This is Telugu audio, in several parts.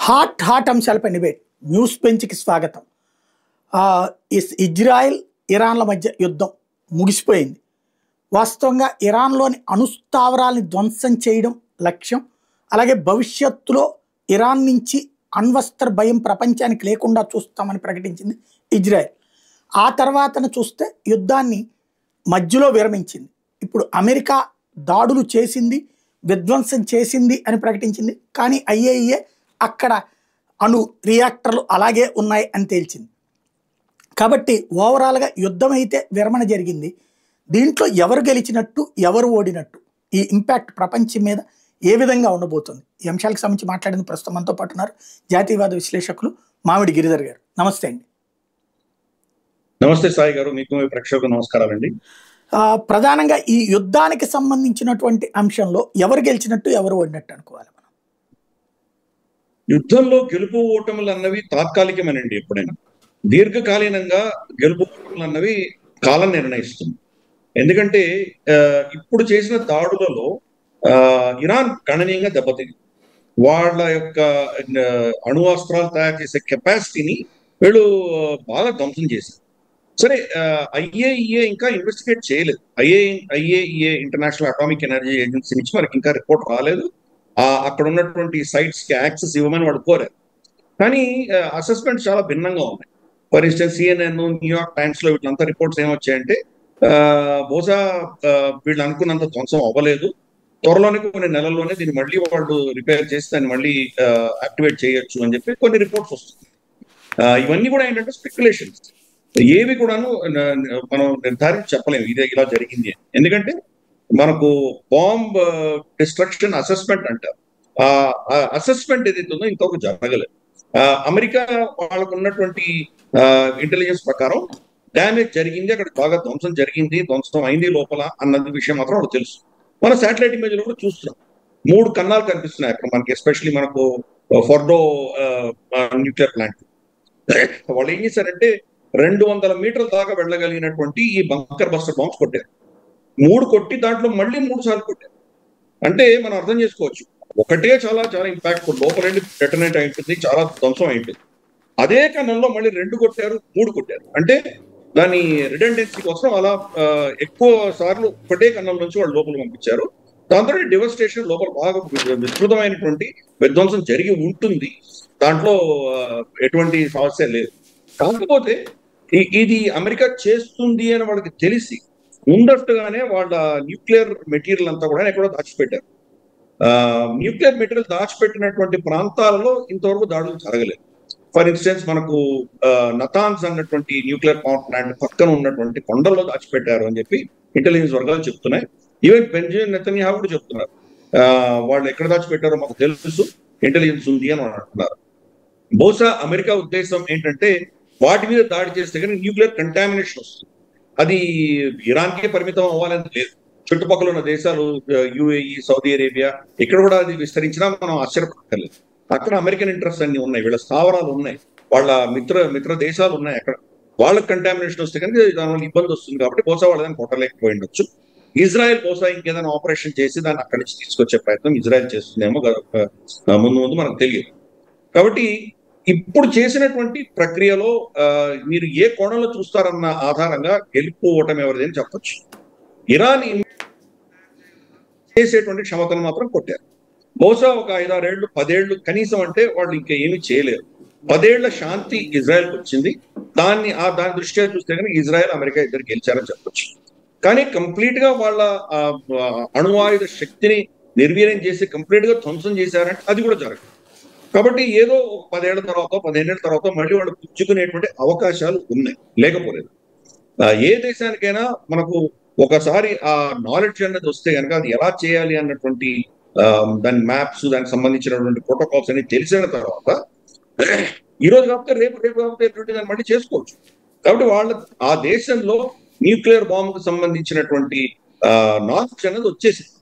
హాట్ అంశాలపై డిబేట్ న్యూస్ బెంచ్కి స్వాగతం. ఇజ్రాయెల్ ఇరాన్ల మధ్య యుద్ధం ముగిసిపోయింది. వాస్తవంగా ఇరాన్లోని అణుస్థావరాల్ని ధ్వంసం చేయడం లక్ష్యం. అలాగే భవిష్యత్తులో ఇరాన్ నుంచి అణ్వస్త్ర భయం ప్రపంచానికి లేకుండా చూస్తామని ప్రకటించింది ఇజ్రాయెల్. ఆ తర్వాతను చూస్తే యుద్ధాన్ని మధ్యలో విరమించింది. ఇప్పుడు అమెరికా దాడులు చేసింది, విధ్వంసం చేసింది అని ప్రకటించింది. కానీ IAEA అక్కడ అణు రియాక్టర్లు అలాగే ఉన్నాయి అని తేల్చింది. కాబట్టి ఓవరాల్గా యుద్ధం అయితే విరమణ జరిగింది. దీంట్లో ఎవరు గెలిచినట్టు ఎవరు ఓడినట్టు ఈ ఇంపాక్ట్ ప్రపంచం మీద ఏ విధంగా ఉండబోతుంది, ఈ అంశాలకు సంబంధించి మాట్లాడింది ప్రస్తుతం మనతో పాటు ఉన్నారు జాతీయవాద విశ్లేషకులు మామిడి గిరిధర్ గారు. నమస్తే అండి. నమస్తే సాయి గారు, మీకు ప్రేక్షకులకు నమస్కారాలండి. ప్రధానంగా ఈ యుద్ధానికి సంబంధించినటువంటి అంశంలో ఎవరు గెలిచినట్టు ఎవరు ఓడినట్టు అనుకోవాలి మనం? యుద్ధంలో గెలుపు ఓటములు అన్నవి తాత్కాలికమేనండి. ఎప్పుడైనా దీర్ఘకాలీనంగా గెలుపు ఓటములు అన్నవి కాలం నిర్ణయిస్తుంది. ఎందుకంటే ఇప్పుడు చేసిన దాడులలో ఇరాన్ గణనీయంగా దెబ్బతింది. వాళ్ళ యొక్క అణువాస్త్రాలు తయారు చేసే కెపాసిటీని వీళ్ళు బాగా ధ్వంసం చేశారు. సరే, IAEA ఇంకా ఇన్వెస్టిగేట్ చేయలేదు. IAEA international atomic energy agency నుంచి మనకి ఇంకా రిపోర్ట్ రాలేదు. అక్కడ ఉన్నటువంటి సైట్స్ కి యాక్సెస్ ఇవ్వమని వాళ్ళు కోరారు. కానీ అసెస్మెంట్ చాలా భిన్నంగా ఉన్నాయి. For instance CNN, New York times లో వీళ్ళంతా రిపోర్ట్స్ ఏమొచ్చాయంటే బహుశా వీళ్ళు అనుకున్నంత ధ్వంసం అవ్వలేదు, త్వరలోనే కొన్ని నెలల్లోనే దీన్ని మళ్ళీ వాళ్ళు రిపేర్ చేసి దాన్ని మళ్ళీ యాక్టివేట్ చేయొచ్చు అని చెప్పి కొన్ని రిపోర్ట్స్ వస్తుంది. ఇవన్నీ కూడా ఏంటంటే స్పెక్యులేషన్స్, ఏవి కూడాను మనం నిర్ధారించి చెప్పలేము ఇదే ఇలా జరిగింది అని. ఎందుకంటే మనకు బాంబ్ డిస్ట్రక్షన్ అసెస్మెంట్ అంటారు. ఆ అసెస్మెంట్ ఏదైతే ఉందో ఇంకొక జరగలేదు. అమెరికా వాళ్ళకు ఉన్నటువంటి ఇంటెలిజెన్స్ ప్రకారం డ్యామేజ్ జరిగింది, అక్కడ బాగా ధ్వంసం జరిగింది, ధ్వంసం అయింది లోపల అన్నది విషయం మాత్రం వాళ్ళకి తెలుసు. మన శాటిలైట్ ఇమేజ్ లో కూడా చూస్తున్నాం, 3 కన్నాలు కనిపిస్తున్నాయి అక్కడ మనకి. ఎస్పెషల్లీ మనకు ఫోర్డో న్యూక్లియర్ ప్లాంట్ వాళ్ళు ఏం చేశారంటే 200 మీటర్ల దాకా వెళ్ళగలిగినటువంటి ఈ బంకర్ బస్టర్ బాంబ్స్ కొట్టారు. 3 కొట్టి దాంట్లో మళ్ళీ 3 సార్లు కొట్టారు. అంటే మనం అర్థం చేసుకోవచ్చు, ఒకటే చాలా చాలా ఇంపాక్ట్ లోపల డెటనేట్ అయి ఉంటుంది, చాలా ధ్వంసం అయి ఉంటుంది. అదే కన్నంలో మళ్ళీ 2 కొట్టారు, 3 కొట్టారు. అంటే దాని రిడెండెన్సీ కోసం అలా ఎక్కువ సార్లు ఒకటే కన్నం నుంచి వాళ్ళు లోపల పంపించారు. దాంతో డివస్టేషన్ లోపల బాగా విస్తృతమైనటువంటి విధ్వంసం జరిగి ఉంటుంది. దాంట్లో ఎటువంటి సమస్య లేదు. కాకపోతే ఇది అమెరికా చేస్తుంది అని వాళ్ళకి తెలిసి ముందట్టుగానే వాళ్ళ న్యూక్లియర్ మెటీరియల్ అంతా కూడా ఎక్కడో దాచిపెట్టారు. న్యూక్లియర్ మెటీరియల్ దాచిపెట్టినటువంటి ప్రాంతాలలో ఇంతవరకు దాడులు జరగలేదు. ఫర్ ఇన్స్టెన్స్ మనకు నతాన్స్ అన్నటువంటి న్యూక్లియర్ పవర్ ప్లాంట్ పక్కన ఉన్నటువంటి కొండల్లో దాచిపెట్టారు అని చెప్పి ఇంటెలిజెన్స్ వర్గాలు చెప్తున్నాయి. ఈవెన్ బెంజమిన్ నెతన్యాహు కూడా చెప్తున్నారు, వాళ్ళు ఎక్కడ దాచిపెట్టారో మాకు తెలుసు, ఇంటెలిజెన్స్ ఉంది అని అంటున్నారు. బహుశా అమెరికా ఉద్దేశం ఏంటంటే వాటి మీద దాడి చేస్తే కానీ న్యూక్లియర్ కంటామినేషన్ వస్తుంది. అది ఇరాన్కే పరిమితం అవ్వాలని లేదు. చుట్టుపక్కల ఉన్న దేశాలు UAE, సౌదీ అరేబియా, ఇక్కడ కూడా అది విస్తరించినా మనం ఆశ్చర్యపడలేదు. అక్కడ అమెరికన్ ఇంట్రెస్ట్ అన్ని ఉన్నాయి, వీళ్ళ స్థావరాలు ఉన్నాయి, వాళ్ళ మిత్ర దేశాలు ఉన్నాయి. అక్కడ వాళ్ళకి కంటామినేషన్ వస్తే కనుక దానివల్ల ఇబ్బంది వస్తుంది. కాబట్టి బహుశా వాళ్ళని కొట్టలేకపోయి ఉండొచ్చు. ఇజ్రాయెల్ బహుశా ఇంకేదైనా ఆపరేషన్ చేసి దాన్ని అక్కడి నుంచి తీసుకొచ్చే ప్రయత్నం ఇజ్రాయెల్ చేస్తుందేమో ముందు మనకు తెలియదు. కాబట్టి ఇప్పుడు చేసినటువంటి ప్రక్రియలో మీరు ఏ కోణంలో చూస్తారన్న ఆధారంగా గెలుపు ఓటమి ఎవరిది అని చెప్పొచ్చు. ఇరాన్ చేసేటువంటి క్షమతను మాత్రం కొట్టారు. బహుశా ఒక 5-6 ఏళ్ళు 10 ఏళ్ళు కనీసం అంటే వాళ్ళు ఇంకా ఏమీ చేయలేరు. 10 ఏళ్ల శాంతి ఇజ్రాయెల్కి వచ్చింది. దాని దృష్ట్యా చూస్తే కనుక ఇజ్రాయెల్ అమెరికా ఇద్దరు గెలిచారని చెప్పొచ్చు. కానీ కంప్లీట్ గా వాళ్ళ అణువాయుధ శక్తిని నిర్వీర్యం చేసి కంప్లీట్ గా ధ్వంసం చేశారంటే అది కూడా జరగదు. కాబట్టి ఏదో 10 ఏళ్ల తర్వాత 15 ఏళ్ల తర్వాత మళ్ళీ వాళ్ళు పుచ్చుకునేటువంటి అవకాశాలు ఉన్నాయి, లేకపోలేదు. ఏ దేశానికైనా మనకు ఒకసారి ఆ నాలెడ్జ్ అనేది వస్తే కనుక అది ఎలా చేయాలి అన్నటువంటి దాని మ్యాప్స్, దానికి సంబంధించినటువంటి ప్రోటోకాల్స్ అన్ని తెలిసిన తర్వాత ఈ రోజు కాకపోతే రేపు కాకపోతే దాన్ని మళ్ళీ చేసుకోవచ్చు. కాబట్టి ఆ దేశంలో న్యూక్లియర్ బాంబుకు సంబంధించినటువంటి నాలెడ్జ్ అనేది వచ్చేసింది.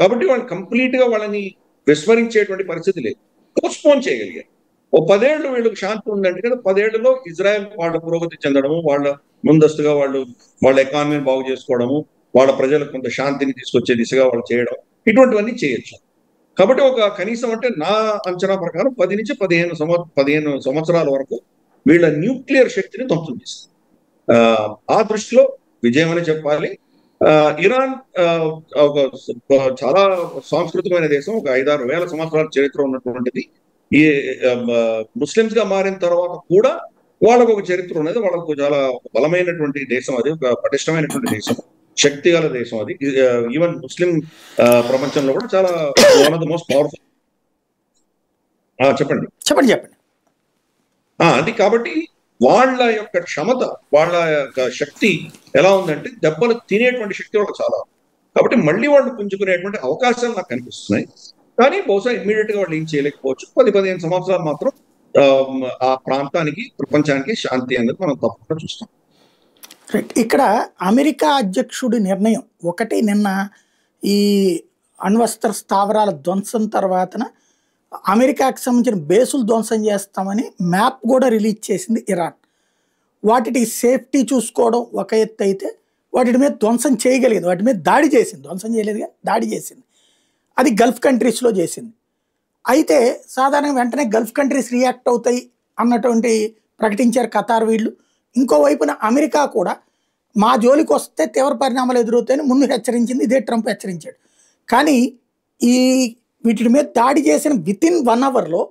కాబట్టి వాళ్ళు కంప్లీట్ గా వాళ్ళని విస్మరించేటువంటి పరిస్థితి లేదు, పోస్ట్పోన్ చేయగలిగారు. 10 ఏళ్ళు వీళ్ళకి శాంతి ఉందంటే కదా, 10 ఏళ్లలో ఇజ్రాయెల్ వాళ్ళ పురోగతి చెందడము, వాళ్ళ ముందస్తుగా వాళ్ళ ఎకానమీని బాగు చేసుకోవడము, వాళ్ళ ప్రజలకు కొంత శాంతిని తీసుకొచ్చే దిశగా వాళ్ళు చేయడం, ఇటువంటివన్నీ చేయొచ్చు. కాబట్టి ఒక కనీసం అంటే నా అంచనా ప్రకారం 10 నుంచి 15 సంవత్సరాల వరకు వీళ్ళ న్యూక్లియర్ శక్తిని ధ్వంసం చేస్తారు. ఆ దృష్టిలో విజయం అని చెప్పాలి. ఇరాన్ ఒక చాలా సాంస్కృతికమైన దేశం, ఒక 5-6 వేల సంవత్సరాల చరిత్ర ఉన్నటువంటిది. ఈ ముస్లిమ్స్ గా మారిన తర్వాత కూడా వాళ్ళకు ఒక చరిత్ర ఉన్నది. వాళ్ళకు చాలా బలమైనటువంటి దేశం, అది ఒక పటిష్టమైనటువంటి దేశం, శక్తి గల దేశం అది. ఈవెన్ ముస్లిం ప్రపంచంలో కూడా చాలా one of the most powerful. చెప్పండి చెప్పండి చెప్పండి. అది కాబట్టి వాళ్ళ యొక్క క్షమత, వాళ్ళ యొక్క శక్తి ఎలా ఉందంటే దెబ్బలు తినేటువంటి శక్తి వాళ్ళకి చాలా. కాబట్టి మళ్ళీ వాళ్ళు పుంజుకునేటువంటి అవకాశాలు నాకు కనిపిస్తున్నాయి. కానీ బహుశా ఇమ్మీడియట్ గా వాళ్ళు ఏం చేయలేకపోవచ్చు. 10-15 సంవత్సరాలు మాత్రం ఆ ప్రాంతానికి, ప్రపంచానికి శాంతి అనేది మనం తప్పకుండా చూస్తాం. ఇక్కడ అమెరికా అధ్యక్షుడి నిర్ణయం ఒకటి, నిన్న ఈ అణ్వస్త్ర స్థావరాల ధ్వంసం తర్వాతన అమెరికాకి సంబంధించిన బేసులు ధ్వంసం చేస్తామని మ్యాప్ కూడా రిలీజ్ చేసింది ఇరాన్. వాటి సేఫ్టీ చూసుకోవడం ఒక ఎత్తు అయితే, వాటి మీద ధ్వంసం చేయగలిగింది, వాటి మీద దాడి చేసింది, ధ్వంసం చేయలేదు కానీ దాడి చేసింది. అది గల్ఫ్ కంట్రీస్లో చేసింది. అయితే సాధారణంగా వెంటనే గల్ఫ్ కంట్రీస్ రియాక్ట్ అవుతాయి అన్నటువంటి ప్రకటించారు ఖతార్ వీళ్ళు. ఇంకోవైపున అమెరికా కూడా మా జోలికి వస్తే తీవ్ర పరిణామాలు ఎదురవుతాయని ముందు హెచ్చరించింది. ఇదే ట్రంప్ హెచ్చరించాడు. కానీ ఈ వీటి మీద దాడి చేసిన వితిన్ 1 అవర్లో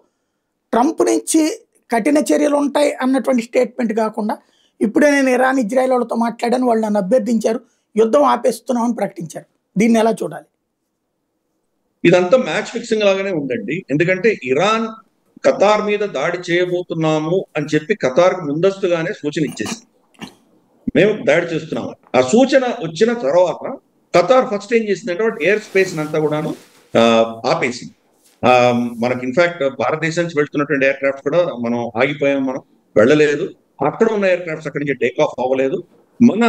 ట్రంప్ నుంచి కఠిన చర్యలు ఉంటాయి అన్నటువంటి స్టేట్మెంట్ కాకుండా, ఇప్పుడే నేను ఇరాన్ ఇజ్రాయెల్ వాళ్ళతో మాట్లాడాను, వాళ్ళు నన్ను అభ్యర్థించారు, యుద్ధం ఆపేస్తున్నామని ప్రకటించారు. దీన్ని ఎలా చూడాలి? ఇదంతా మ్యాచ్ ఫిక్సింగ్ లాగానే ఉందండి. ఎందుకంటే ఇరాన్ ఖతార్ మీద దాడి చేయబోతున్నాము అని చెప్పి ఖతార్కు ముందస్తుగానే సూచన ఇచ్చేసింది, మేము దాడి చేస్తున్నాము. ఆ సూచన వచ్చిన తర్వాత ఖతార్ ఫస్ట్ ఏం చేసిందంటే ఎయిర్ స్పేస్ అంతా కూడాను ఆపేసింది. మనకి ఇన్ఫాక్ట్ భారతదేశం నుంచి వెళ్తున్నటువంటి ఎయిర్ క్రాఫ్ట్స్ కూడా మనం ఆగిపోయాం, మనం వెళ్ళలేదు. అక్కడ ఉన్న ఎయిర్ క్రాఫ్ట్స్ అక్కడి నుంచి టేక్ ఆఫ్ అవ్వలేదు. మన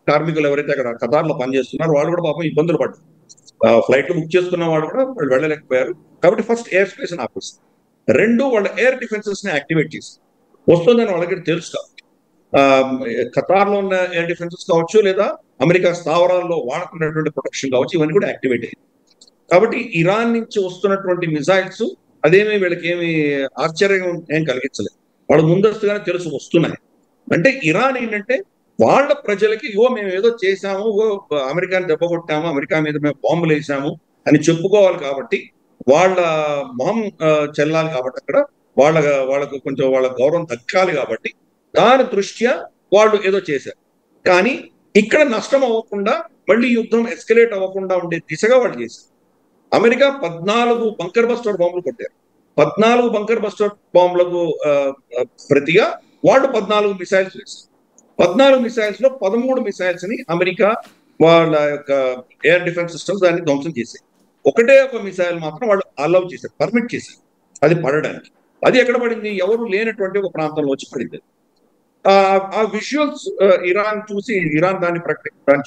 కార్మికులు ఎవరైతే అక్కడ ఖతార్లో పనిచేస్తున్నారో వాళ్ళు కూడా పాపం ఇబ్బందులు పడ్డారు. ఫ్లైట్లు బుక్ చేసుకున్న వాళ్ళు కూడా వాళ్ళు వెళ్ళలేకపోయారు. కాబట్టి ఫస్ట్ ఎయిర్ స్పేస్ ఆపేసింది. 2, వాళ్ళ ఎయిర్ డిఫెన్సెస్ ని యాక్టివేట్ చేసి వస్తుందని వాళ్ళకి తెలుసు కాబట్టి ఖతార్లో ఉన్న ఎయిర్ డిఫెన్సెస్ కావచ్చు, లేదా అమెరికా స్థావరాల్లో వాడుతున్నటువంటి ప్రొటెక్షన్ కావచ్చు, ఇవన్నీ కూడా యాక్టివేట్ అయ్యాయి. కాబట్టి ఇరాన్ నుంచి వస్తున్నటువంటి మిసైల్స్ అదేమి వీళ్ళకి ఏమి ఆశ్చర్యం ఏం కలిగించలేదు. వాళ్ళు ముందస్తుగానే తెలుసు వస్తున్నాయి. అంటే ఇరాన్ ఏంటంటే వాళ్ళ ప్రజలకి మేము ఏదో చేశాము, అమెరికాని దెబ్బ కొట్టాము, అమెరికా మీద మేము బాంబులు వేసాము అని చెప్పుకోవాలి. కాబట్టి వాళ్ళ మొహం చెల్లాలి కాబట్టి అక్కడ వాళ్ళకు కొంచెం వాళ్ళ గౌరవం దక్కాలి. కాబట్టి దాని దృష్ట్యా వాళ్ళు ఏదో చేశారు. కానీ ఇక్కడ నష్టం అవ్వకుండా, మళ్ళీ యుద్ధం ఎస్కలేట్ అవ్వకుండా ఉండే దిశగా వాళ్ళు చేశారు. అమెరికా 14 బంకర్ బస్టర్ బాంబులు కొట్టారు. 14 బంకర్ బస్టర్ బాంబులకు ప్రతిగా వాళ్ళు 14 మిసైల్స్ వేశారు. 14 మిసైల్స్ లో 13 మిసైల్స్ ని అమెరికా వాళ్ళ యొక్క ఎయిర్ డిఫెన్స్ సిస్టమ్స్ దాన్ని ధ్వంసం చేశాయి. ఒకటే ఒక మిసైల్ మాత్రం వాళ్ళు అలౌ చేశారు, పర్మిట్ చేశారు అది పడడానికి. అది ఎక్కడ పడింది? ఎవరు లేనటువంటి ఒక ప్రాంతంలో వచ్చి పడింది. ఆ విజువల్స్ ఇరాన్ చూసి, ఇరాన్ దాన్ని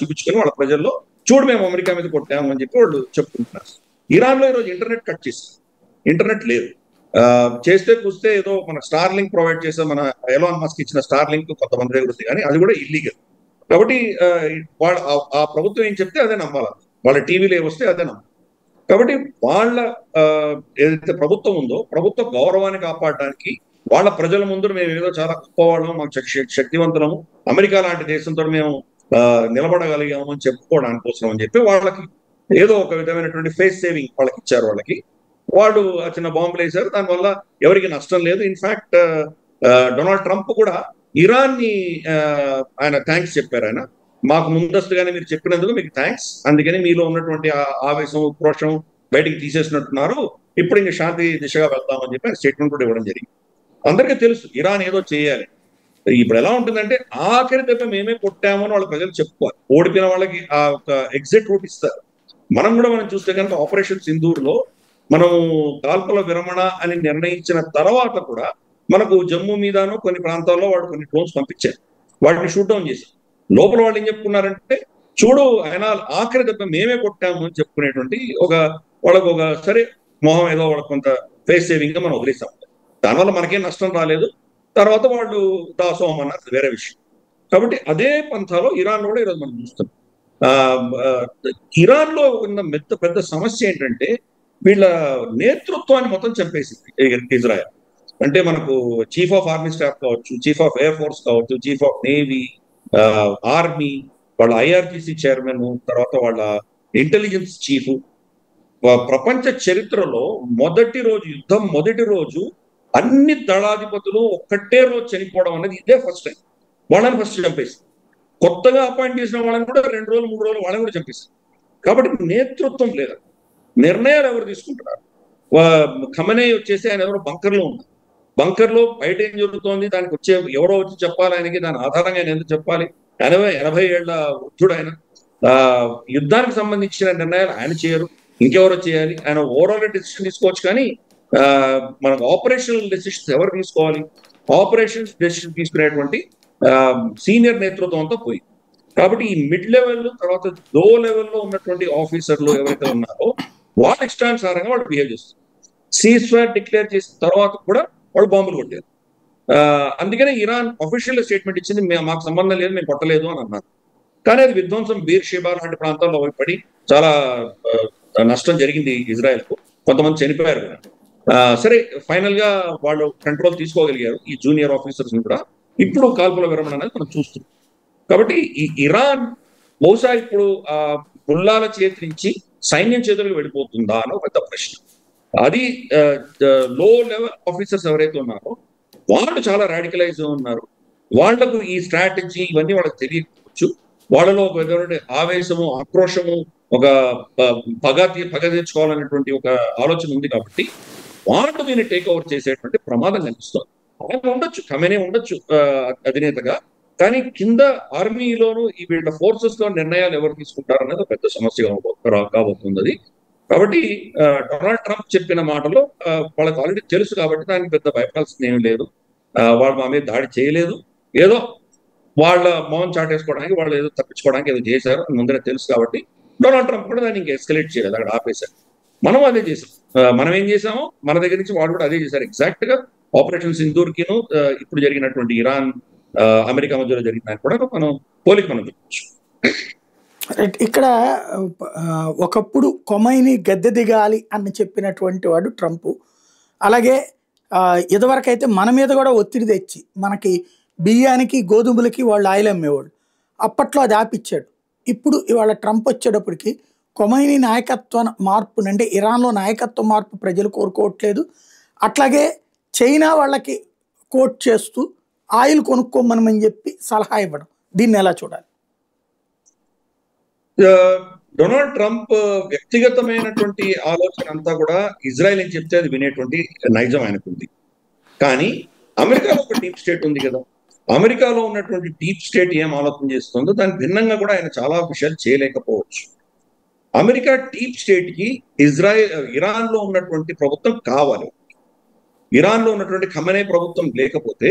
చూపించుకొని వాళ్ళ ప్రజల్లో చూడు మేము అమెరికా మీద కొట్టాము అని చెప్పి వాళ్ళు చెప్పుకుంటున్నారు. ఇరాన్ లో ఈరోజు ఇంటర్నెట్ కట్ చేశారు, ఇంటర్నెట్ లేదు. చేస్తే చూస్తే ఏదో మన స్టార్ లింక్ ప్రొవైడ్ చేసే మన ఎలాన్ మస్క్ ఇచ్చిన స్టార్ లింక్ కొంతమంది దగ్గర ఉంది, కానీ అది కూడా ఇల్లీగల్. కాబట్టి వాళ్ళ ఆ ప్రభుత్వం ఏం చెప్తే అదే నమ్మాలి, వాళ్ళ టీవీలో వస్తే అదే నమ్మాలి. కాబట్టి వాళ్ళ ఏదైతే ప్రభుత్వం ఉందో, ప్రభుత్వ గౌరవాన్ని కాపాడడానికి వాళ్ళ ప్రజల ముందు మేము ఏదో చాలా గొప్పవాళ్ళము, మాకు శక్తివంతులము, అమెరికా లాంటి దేశంతో మేము నిలబడగలిగాము అని చెప్పుకోవడానికి కోసం అని చెప్పి వాళ్ళకి ఏదో ఒక విధమైనటువంటి ఫేస్ సేవింగ్ వాళ్ళకి ఇచ్చారు. వాళ్ళు చిన్న బాంబులు వేశారు, దానివల్ల ఎవరికి నష్టం లేదు. ఇన్ఫాక్ట్ డొనాల్డ్ ట్రంప్ కూడా ఇరాన్ ని ఆయన థ్యాంక్స్ చెప్పారు. ఆయన మాకు ముందస్తుగానే మీరు చెప్పినందుకు మీకు థ్యాంక్స్, అందుకని మీలో ఉన్నటువంటి ఆవేశం, ఉక్రోషం బయటికి తీసేసినట్టున్నారు, ఇప్పుడు ఇంకా శాంతి దిశగా వెళ్తామని చెప్పి ఆయన స్టేట్మెంట్ కూడా ఇవ్వడం జరిగింది. అందరికీ తెలుసు ఇరాన్ ఏదో చేయాలి. ఇప్పుడు ఎలా ఉంటుందంటే ఆఖరి దెబ్బ మేమే కొట్టామని వాళ్ళ ప్రజలు చెప్పుకోవాలి. ఓడిపోయిన వాళ్ళకి ఆ ఒక ఎగ్జిట్ రూట్ ఇస్తారు. మనం చూస్తే కనుక ఆపరేషన్ సింధూర్లో మనము కాల్పుల విరమణ అని నిర్ణయించిన తర్వాత కూడా మనకు జమ్మూ మీదనో కొన్ని ప్రాంతాల్లో వాడు కొన్ని డ్రోన్స్ పంపించారు, వాటిని షూట్ డౌన్ చేశారు. లోపల వాళ్ళు ఏం చెప్పుకున్నారంటే చూడు ఆయన ఆఖరి దెబ్బ మేమే కొట్టాము అని చెప్పుకునేటువంటి వాళ్ళకు ఒక సరే మొహం ఏదో వాళ్ళకి కొంత ఫేస్ సేవింగ్ గా మనం వదిలేస్తాం. దానివల్ల మనకేం నష్టం రాలేదు. తర్వాత వాళ్ళు దాసోహం అన్నారు, వేరే విషయం. కాబట్టి అదే పంథాలో ఇరాన్ కూడా ఈరోజు మనం చూస్తున్నాం. ఇరాన్ లో ఉన్న పెద్ద సమస్య ఏంటంటే వీళ్ళ నేతృత్వాన్ని మొత్తం చంపేసింది ఇజ్రాయెల్. అంటే మనకు చీఫ్ ఆఫ్ ఆర్మీ స్టాఫ్ కావచ్చు, చీఫ్ ఆఫ్ ఎయిర్ ఫోర్స్ కావచ్చు, చీఫ్ ఆఫ్ నేవీ, ఆర్మీ, వాళ్ళ ఐఆర్జిసి చైర్మన్, తర్వాత వాళ్ళ ఇంటెలిజెన్స్ చీఫ్. ప్రపంచ చరిత్రలో యుద్ధం మొదటి రోజు అన్ని దళాధిపతులు ఒక్కటే రోజు చనిపోవడం అనేది ఇదే ఫస్ట్ టైం. వాళ్ళని ఫస్ట్ చంపేసి కొత్తగా అపాయింట్ చేసిన వాళ్ళని కూడా 2 రోజులు 3 రోజులు వాళ్ళని కూడా చంపేశారు. కాబట్టి నేతృత్వం లేదు. నిర్ణయాలు ఎవరు తీసుకుంటున్నారు? ఖమేనీ వచ్చేసి ఆయన ఎవరో బంకర్లో ఉన్నారు. బంకర్లో బయట ఏం జరుగుతోంది దానికి ఎవరో వచ్చి చెప్పాలి ఆయనకి, దాని ఆధారంగా ఆయన ఎందుకు చెప్పాలి? 80 ఏళ్ల వృద్ధుడు ఆయన. యుద్ధానికి సంబంధించిన నిర్ణయాలు ఆయన చేయరు, ఇంకెవరో చేయాలి. ఆయన ఓవరాల్ డెసిషన్ తీసుకోవచ్చు, కానీ మనకు ఆపరేషనల్ డెసిషన్స్ ఎవరు తీసుకోవాలి? ఆపరేషన్స్ డెసిషన్ తీసుకునేటువంటి సీనియర్ నేతృత్వం అంతా పోయింది. కాబట్టి ఈ మిడ్ లెవెల్ తర్వాత లో లెవెల్లో ఉన్నటువంటి ఆఫీసర్లు ఎవరైతే ఉన్నారో వాళ్ళ ఇష్టానుసారంగా వాళ్ళు బిహేవ్ చేస్తారు. సీజ్ ఫైర్ డిక్లేర్ చేసిన తర్వాత కూడా వాళ్ళు బాంబులు కొట్టారు. అందుకనే ఇరాన్ అఫీషియల్ స్టేట్మెంట్ ఇచ్చింది, మాకు సంబంధం లేదు, మేము కొట్టలేదు అని అన్నారు. కానీ అది విధ్వంసం బీర్ షేబా లాంటి ప్రాంతాల్లో పడి చాలా నష్టం జరిగింది ఇజ్రాయెల్కు. కొంతమంది చనిపోయారు కూడా. సరే, ఫైనల్ గా వాళ్ళు కంట్రోల్ తీసుకోగలిగారు ఈ జూనియర్ ఆఫీసర్స్ కూడా. ఇప్పుడు కాల్పుల విరమణ అనేది మనం చూస్తున్నాం. కాబట్టి ఈ ఇరాన్ బహుశా ఇప్పుడు ముల్లాల చేతి నుంచి సైన్యం చేతులకు వెళ్ళిపోతుందా అని ఒక పెద్ద ప్రశ్న. అది లో లెవెల్ ఆఫీసర్స్ ఎవరైతే ఉన్నారో వాళ్ళు చాలా రాడికలైజ్ ఉన్నారు. వాళ్లకు ఈ స్ట్రాటజీ ఇవన్నీ వాళ్ళకి తెలియకపోవచ్చు. వాళ్ళలో ఒక విధమైన ఆవేశము, ఆక్రోషము, ఒక పగ తెచ్చుకోవాలనేటువంటి ఒక ఆలోచన ఉంది. కాబట్టి వాళ్ళు దీన్ని టేక్ ఓవర్ చేసేటువంటి ప్రమాదం కనిపిస్తుంది. ఆయన ఉండొచ్చు, ఖమేనీ ఉండొచ్చు అధినేతగా, కానీ కింద ఆర్మీలోను ఈ వీళ్ళ ఫోర్సెస్ లో నిర్ణయాలు ఎవరు తీసుకుంటారనేది ఒక పెద్ద సమస్య కాబోతుంది అది. కాబట్టి డొనాల్డ్ ట్రంప్ చెప్పిన మాటలో వాళ్ళకి ఆల్రెడీ తెలుసు, కాబట్టి దానికి పెద్ద భయపడాల్సింది ఏమీ లేదు. వాళ్ళు మా మీద దాడి చేయలేదు, ఏదో వాళ్ళ మౌన్ చాటేసుకోవడానికి, వాళ్ళు ఏదో తప్పించుకోవడానికి ఏదో చేశారు ముందరే తెలుసు. కాబట్టి డొనాల్డ్ ట్రంప్ కూడా దాన్ని ఇంకా ఎస్కలేట్ చేయలేదు, అక్కడ ఆపేశారు. మనం అదే చేసాం. మనం ఏం చేసామో మన దగ్గర నుంచి వాళ్ళు కూడా అదే చేశారు. ఎగ్జాక్ట్ గా ఆపరేషన్ సింధూర్కిను ఇప్పుడు జరిగినటువంటి ఇరాన్ అమెరికా మధ్యలో జరిగిన దాన్ని కూడా మనం చెప్పచ్చు. ఇక్కడ ఒకప్పుడు ఖొమైనీ గద్దె దిగాలి అని చెప్పినటువంటి వాడు ట్రంప్. అలాగే ఇదివరకు అయితే మన మీద కూడా ఒత్తిడి తెచ్చి మనకి బియ్యానికి గోధుమలకి వాళ్ళు ఆయిల్ అమ్మేవాళ్ళు, అప్పట్లో అది ఆపిచ్చాడు. ఇప్పుడు ఇవాళ ట్రంప్ వచ్చేటప్పటికి ఖొమైనీ నాయకత్వ మార్పుని, అంటే ఇరాన్లో నాయకత్వ మార్పు ప్రజలు కోరుకోవట్లేదు. అట్లాగే చైనా వాళ్ళకి కోట్ చేస్తూ ఆయిల్ కొనుక్కోమని చెప్పి సలహా ఇవ్వడం, దీన్ని ఎలా చూడాలి? డొనాల్డ్ ట్రంప్ వ్యక్తిగతమైనటువంటి ఆలోచన అంతా కూడా ఇజ్రాయెల్ అని చెప్తే అది వినేటువంటి నైజం ఆయనకుంది. కానీ అమెరికాలో ఒక డీప్ స్టేట్ ఉంది కదా, అమెరికాలో ఉన్నటువంటి డీప్ స్టేట్ ఏం ఆలోచన చేస్తుందో దానికి భిన్నంగా కూడా ఆయన చాలా విషయాలు చేయలేకపోవచ్చు. అమెరికా డీప్ స్టేట్ కి ఇరాన్ లో ఉన్నటువంటి ప్రభుత్వం కావాలి. ఇరాన్ లో ఉన్నటువంటి ఖమేనీ ప్రభుత్వం లేకపోతే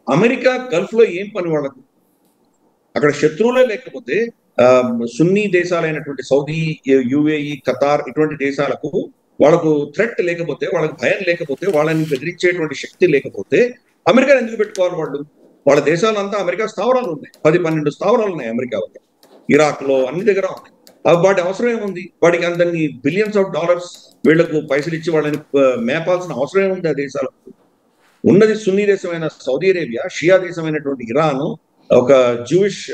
అమెరికా గల్ఫ్ లో ఏం పని వాళ్ళకు? అక్కడ శత్రువులే లేకపోతే సున్నీ దేశాలైనటువంటి సౌదీ, యుఏఈ, ఖతార్ ఇటువంటి దేశాలకు వాళ్ళకు థ్రెట్ లేకపోతే, వాళ్ళకి భయం లేకపోతే, వాళ్ళని బెదిరించేటువంటి శక్తి లేకపోతే అమెరికాని ఎందుకు పెట్టుకోవాలి వాళ్ళు? వాళ్ళ దేశాలంతా అమెరికా స్థావరాలు ఉన్నాయి, 10-12 స్థావరాలు ఉన్నాయి అమెరికా, ఇరాక్ లో అన్ని దగ్గర ఉన్నాయి. వాటి అవసరం ఏముంది? వాడికి అందరినీ బిలియన్స్ ఆఫ్ డాలర్స్ వీళ్లకు పైసలు ఇచ్చి వాళ్ళని మేపాల్సిన అవసరం ఏముంది? ఆ దేశాలకు ఉన్నది సున్నీ దేశమైన సౌదీ అరేబియా, షియా దేశమైనటువంటి ఇరాన్, ఒక జూయిష్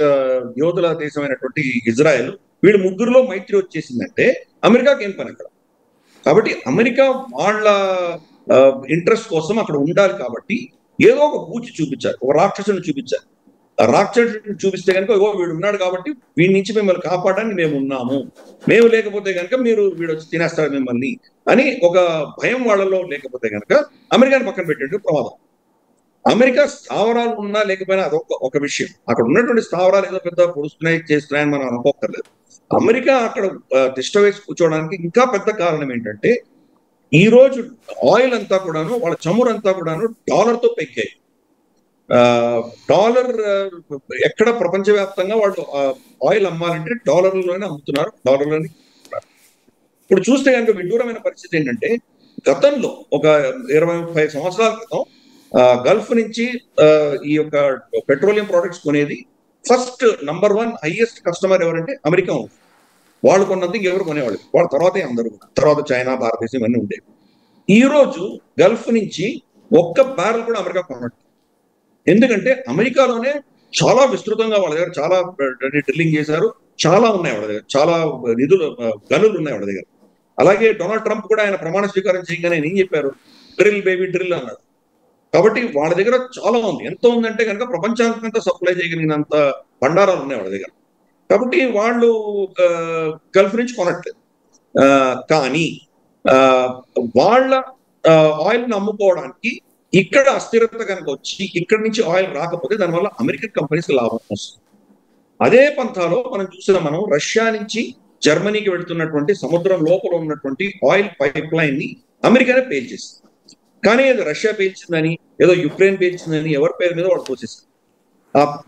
యోధుల దేశమైనటువంటి ఇజ్రాయెల్. వీళ్ళు ముగ్గురులో మైత్రి వచ్చేసిందంటే అమెరికాకి ఏం పని అక్కడ? కాబట్టి అమెరికా వాళ్ళ ఇంట్రెస్ట్ కోసం అక్కడ ఉండాలి. కాబట్టి ఏదో ఒక పూచి చూపించారు, ఒక రాక్షసుని చూపించారు. ఆ రాక్షసుని చూపిస్తే కనుక వీడు ఉన్నాడు కాబట్టి వీడి నుంచి మిమ్మల్ని కాపాడడానికి మేము ఉన్నాము, మేము లేకపోతే కనుక వీడు వచ్చి తినేస్తాడు మిమ్మల్ని అని ఒక భయం వాళ్ళలో లేకపోతే కనుక అమెరికాని పక్కన పెట్టేట్టు ప్రమాదం. అమెరికా స్థావరాలు ఉన్నా లేకపోయినా అదొక విషయం. అక్కడ ఉన్నటువంటి స్థావరాలు ఏదో పెద్ద పొడుస్తున్నాయి చేస్తున్నాయని మనం అనుకోక్కర్లేదు. అమెరికా అక్కడ తిష్ట వేసి కూర్చోవడానికి ఇంకా పెద్ద కారణం ఏంటంటే, ఈ రోజు ఆయిల్ అంతా కూడాను, వాళ్ళ చమురంతా కూడాను డాలర్తో పెక్కాయి. డాలర్ ఎక్కడ ప్రపంచవ్యాప్తంగా వాళ్ళు ఆయిల్ అమ్మాలంటే డాలర్లోనే అమ్ముతున్నారు, డాలర్లోనే. ఇప్పుడు చూస్తే కనుక విడ్డూరమైన పరిస్థితి ఏంటంటే, గతంలో ఒక 20-30 సంవత్సరాల క్రితం గల్ఫ్ నుంచి ఈ యొక్క పెట్రోలియం ప్రొడక్ట్స్ కొనేది ఫస్ట్ నంబర్ 1 హైయెస్ట్ కస్టమర్ ఎవరంటే అమెరికా ఉంది. వాళ్ళు కొన్నంత ఇంకెవరు కొనేవాళ్ళు. వాళ్ళ తర్వాతే అందరూ, తర్వాత చైనా, భారతదేశం ఇవన్నీ ఉండేవి. ఈ రోజు గల్ఫ్ నుంచి ఒక్క బ్యారెల్ కూడా అమెరికా కొనట్లేదు. ఎందుకంటే అమెరికాలోనే చాలా విస్తృతంగా వాళ్ళ దగ్గర చాలా డ్రిల్లింగ్ చేశారు, చాలా ఉన్నాయి వాళ్ళ దగ్గర, చాలా నిధులు, గనులు ఉన్నాయి వాళ్ళ దగ్గర. అలాగే డొనాల్డ్ ట్రంప్ కూడా ఆయన ప్రమాణ స్వీకారం చేయగానే ఏం చెప్పారు, డ్రిల్ బేబీ డ్రిల్ అన్నాడు. కాబట్టి వాళ్ళ దగ్గర చాలా ఉంది. ఎంత ఉందంటే కనుక ప్రపంచానికంతా సప్లై చేయగలిగినంత బండారాలు ఉన్నాయి వాళ్ళ దగ్గర. కాబట్టి వాళ్ళు గల్ఫ్ నుంచి కొనట్లేదు. కానీ వాళ్ళ ఆయిల్ని అమ్ముకోవడానికి ఇక్కడ అస్థిరత కనుక వచ్చి ఇక్కడ నుంచి ఆయిల్ రాకపోతే దానివల్ల అమెరికన్ కంపెనీస్ లాభం వస్తుంది. అదే పంథాలో మనం రష్యా నుంచి జర్మనీకి వెళ్తున్నటువంటి సముద్రం లోపల ఉన్నటువంటి ఆయిల్ పైప్ లైన్ ని అమెరికానే పేల్చేసింది. కానీ అది రష్యా పేల్చిందని, ఏదో యుక్రెయిన్ పేల్చిందని ఎవరి పేరు మీద వాళ్ళు పోసేస్తారు.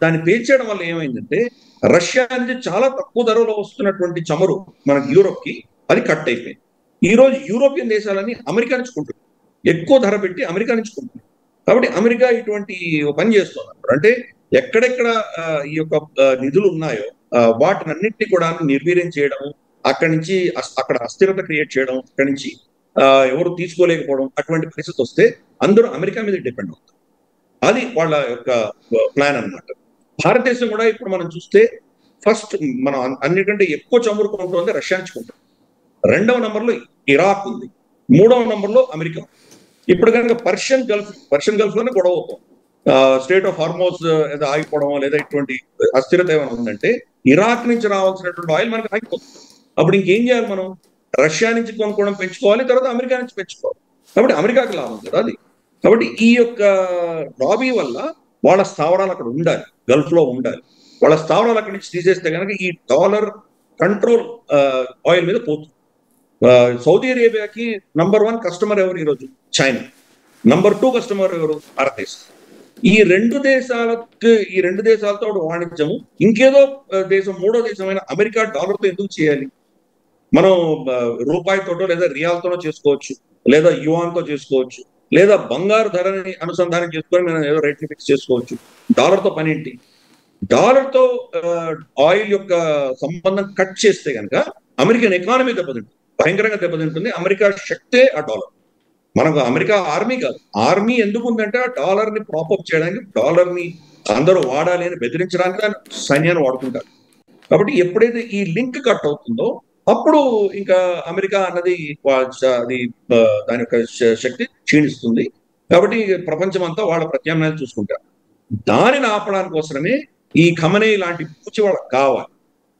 దాన్ని పేల్చేయడం వల్ల ఏమైందంటే రష్యా నుంచి చాలా తక్కువ ధరలో వస్తున్నటువంటి చమురు మనకి యూరోప్ కి అది కట్ అయిపోయింది. ఈ రోజు యూరోపియన్ దేశాలని అమెరికా నుంచి కొంటుంది, ఎక్కువ ధర పెట్టి అమెరికా నుంచి కొంటుంది. కాబట్టి అమెరికా ఇటువంటి పని చేస్తున్నారు. అంటే ఎక్కడెక్కడ ఈ యొక్క నిధులు ఉన్నాయో వాటినన్నింటినీ కూడా నిర్వీర్యం చేయడం, అక్కడి నుంచి అక్కడ అస్థిరత క్రియేట్ చేయడం, అక్కడి నుంచి ఎవరు తీసుకోలేకపోవడం, అటువంటి పరిస్థితి వస్తే అందరూ అమెరికా మీద డిపెండ్ అవుతారు. అది వాళ్ళ యొక్క ప్లాన్ అన్నమాట. భారతదేశం కూడా ఇప్పుడు మనం చూస్తే ఫస్ట్ మనం అన్నిటికంటే ఎక్కువ చమురు కొంటుంది రష్యా నుంచి కొంటుంది. 2వ నంబర్లో ఇరాక్ ఉంది, 3వ నంబర్లో అమెరికా. ఇప్పుడు కనుక పర్షియన్ గల్ఫ్ లోనే గొడవ అవుతాం, స్టేట్ ఆఫ్ హార్మోస్ ఏదో ఆగిపోవడం లేదా ఇటువంటి అస్థిరత ఏమైనా ఉందంటే ఇరాక్ నుంచి రావాల్సినటువంటి ఆయిల్ మనకి ఆగిపోతుంది. అప్పుడు ఇంకేం చేయాలి, మనం రష్యా నుంచి కొనుక్కోవడం పెంచుకోవాలి, తర్వాత అమెరికా నుంచి పెంచుకోవాలి. కాబట్టి అమెరికాకి లాభం కదా అది. కాబట్టి ఈ యొక్క లాబీ వల్ల వాళ్ళ స్థావరాలు అక్కడ ఉండాలి, గల్ఫ్ లో ఉండాలి. వాళ్ళ స్థావరాలు అక్కడి నుంచి తీసేస్తే కనుక ఈ డాలర్ కంట్రోల్ ఆయిల్ మీద పోతుంది. సౌదీ అరేబియాకి నంబర్ 1 కస్టమర్ ఎవరు ఈరోజు? చైనా. నంబర్ 2 కస్టమర్ ఎవరు? భారతదేశం. ఈ రెండు దేశాలతో వాణిజ్యము ఇంకేదో దేశం, 3వ దేశమైన అమెరికా డాలర్తో ఎందుకు చేయాలి? మనం రూపాయితోటో లేదా రియాల్తోనో చేసుకోవచ్చు, లేదా యువాన్తో చేసుకోవచ్చు, లేదా బంగారు ధరని అనుసంధానం చేసుకొని మనం ఏదో రేట్ని ఫిక్స్ చేసుకోవచ్చు. డాలర్తో పని ఏంటి? డాలర్తో ఆయిల్ యొక్క సంబంధం కట్ చేస్తే కనుక అమెరికన్ ఎకానమీ దెబ్బతింటుంది, భయంకరంగా దెబ్బతింటుంది. అమెరికా శక్తే ఆ డాలర్. మనకు అమెరికా ఆర్మీ కాదు. ఆర్మీ ఎందుకు ఉందంటే ఆ డాలర్ ని ప్రాపప్ చేయడానికి, డాలర్ ని అందరూ వాడాలి అని బెదిరించడానికి దాని సైన్యాన్ని వాడుకుంటారు. కాబట్టి ఎప్పుడైతే ఈ లింక్ కట్ అవుతుందో అప్పుడు ఇంకా అమెరికా అన్నది అది దాని యొక్క శక్తి క్షీణిస్తుంది. కాబట్టి ప్రపంచం అంతా వాళ్ళ ప్రత్యామ్నాయాలు చూసుకుంటారు. దానిని ఆపడానికి కోసమే ఈ ఖమనేయి లాంటి పూచి వాళ్ళకి కావాలి.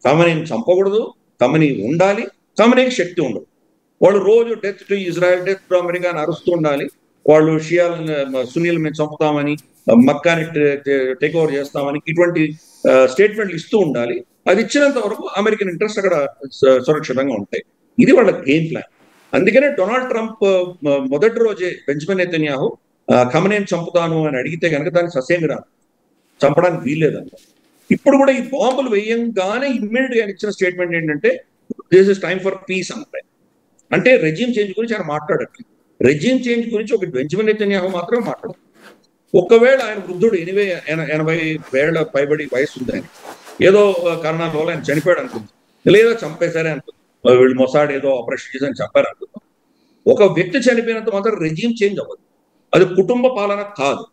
ఖమనేయిని చంపకూడదు, ఖమనేయి ఉండాలి, ఖమనేయికి శక్తి ఉండదు. వాళ్ళు రోజు death to Israel, death to America అని అరుస్తూ ఉండాలి. వాళ్ళు సున్నీలు మేము చంపుతామని, మక్కాని టేక్ ఓవర్ చేస్తామని ఇటువంటి స్టేట్మెంట్లు ఇస్తూ ఉండాలి. అది ఇచ్చినంత వరకు అమెరికన్ ఇంట్రెస్ట్ అక్కడ సురక్షితంగా ఉంటాయి. ఇది వాళ్ళ గేమ్ ప్లాన్. అందుకనే డొనాల్డ్ ట్రంప్ మొదటి రోజే బెంజమిన్ నెతన్యాహు ఖమనేయిని చంపుతాను అని అడిగితే కనుక దాన్ని ససేమి రాను, చంపడానికి వీల్లేదన్న. ఇప్పుడు కూడా ఈ బాంబులు వేయంగానే ఇమ్మీడియట్ గా ఇచ్చిన స్టేట్మెంట్ ఏంటంటే this is time for peace అంటాయి. అంటే రెజ్యూమ్ చేంజ్ గురించి ఆయన మాట్లాడట్లేదు. రెజ్యూమ్ చేంజ్ గురించి ఒక బెంజమిన్ నెతన్యాహు మాత్రమే మాట్లాడదు. ఒకవేళ ఆయన వృద్ధుడు 80 ఏళ్ల పైబడి వయసు ఉంది, ఆయన ఏదో కారణాల వల్ల ఆయన చనిపోయాడు అనుకుందాం, లేదా చంపేశారే అనుకుందాం, వీళ్ళు మొసాడ్ ఏదో ఆపరేషన్ చేసి చంపారు అనుకుందాం. ఒక వ్యక్తి చనిపోయినంత మాత్రం రెజ్యూమ్ చేంజ్ అవ్వదు. అది కుటుంబ పాలన కాదు,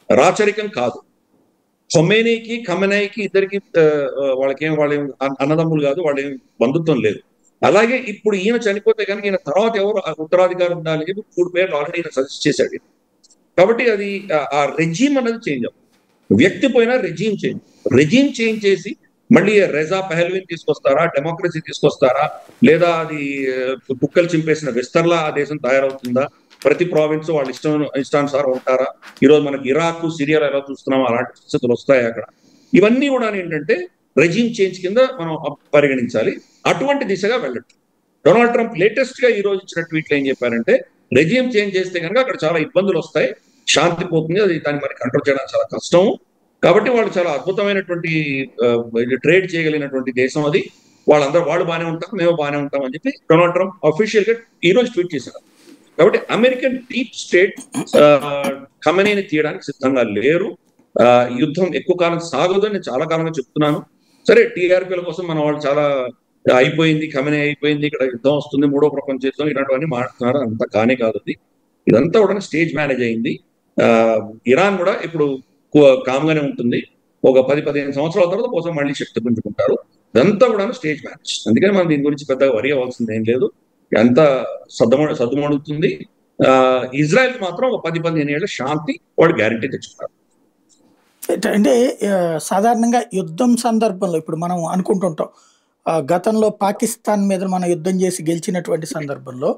రాచరికం కాదు. ఖమనేయికి ఇద్దరికి వాళ్ళకేం అన్నదమ్ములు కాదు, వాళ్ళేం బంధుత్వం లేదు. అలాగే ఇప్పుడు ఈయన చనిపోతే కనుక ఈయన తర్వాత ఎవరు ఉత్తరాధికారి ఉండాలి చెప్పి 3 పేర్లు ఆల్రెడీ ఈయన సజెస్ట్ చేశాడు. కాబట్టి అది ఆ రెజీమ్ అనేది చేంజ్ అవ్వదు. వ్యక్తి పోయినా రెజీమ్ చేంజ్ చేసి మళ్ళీ రెజా పెహల్వీని తీసుకొస్తారా, డెమోక్రసీ తీసుకొస్తారా, లేదా అది కుక్కలు చింపేసిన విస్తర్లా ఆ దేశం తయారవుతుందా, ప్రతి ప్రావిన్స్ వాళ్ళు ఇష్టానుసారం ఉంటారా? ఈరోజు మనకి ఇరాక్, సిరియాలో ఎలా చూస్తున్నామో అలాంటి పరిస్థితులు వస్తాయి అక్కడ. ఇవన్నీ కూడా ఏంటంటే రెజీమ్ చేంజ్ కింద మనం పరిగణించాలి. అటువంటి దిశగా వెళ్ళట్టు. డొనాల్డ్ ట్రంప్ లేటెస్ట్ గా ఈ రోజు ఇచ్చిన ట్వీట్లు ఏం చెప్పారంటే రెజీమ్ చేంజ్ చేస్తే కనుక అక్కడ చాలా ఇబ్బందులు వస్తాయి, శాంతి పోతుంది, అది దాన్ని మరి కంట్రోల్ చేయడం చాలా కష్టం. కాబట్టి వాళ్ళు చాలా అద్భుతమైనటువంటి ట్రేడ్ చేయగలిగినటువంటి దేశం అది, వాళ్ళు బాగానే ఉంటారు, మేము బాగానే ఉంటాం అని చెప్పి డొనాల్డ్ ట్రంప్ అఫీషియల్ గా ఈ రోజు ట్వీట్ చేశారు. కాబట్టి అమెరికన్ డీప్ స్టేట్ ఖమనేయిని తీయడానికి సిద్ధంగా లేరు. యుద్ధం ఎక్కువ కాలం సాగదని నేను చాలా కాలంగా చెప్తున్నాను. సరే, టీఆర్పీల కోసం మన వాళ్ళు చాలా అయిపోయింది, ఖమెనీ అయిపోయింది, ఇక్కడ యుద్ధం వస్తుంది, మూడో ప్రపంచ యుద్ధం, ఇలాంటివన్నీ మాట్లాడుతున్నారు. అంతా కానే కాదు అది. ఇదంతా కూడా స్టేజ్ మేనేజ్ అయింది. ఆ, ఇరాన్ కూడా ఇప్పుడు కామ్గానే ఉంటుంది. ఒక 10-15 సంవత్సరాల తర్వాత కోసం మళ్ళీ శక్తి పుంజుకుంటారు. ఇదంతా కూడా స్టేజ్ మ్యాచ్. అందుకని మనం దీని గురించి పెద్దగా వరి అవ్వాల్సింది ఏం లేదు. అంతా సద్దుమణుగుతుంది. ఆ, ఇజ్రాయెల్ మాత్రం ఒక 10-15 ఏళ్ళ శాంతి వాడు గ్యారంటీ తెచ్చుకున్నారు. అంటే సాధారణంగా యుద్ధం సందర్భంలో ఇప్పుడు మనం అనుకుంటుంటాం, గతంలో పాకిస్తాన్ మీద మనం యుద్ధం చేసి గెలిచినటువంటి సందర్భంలో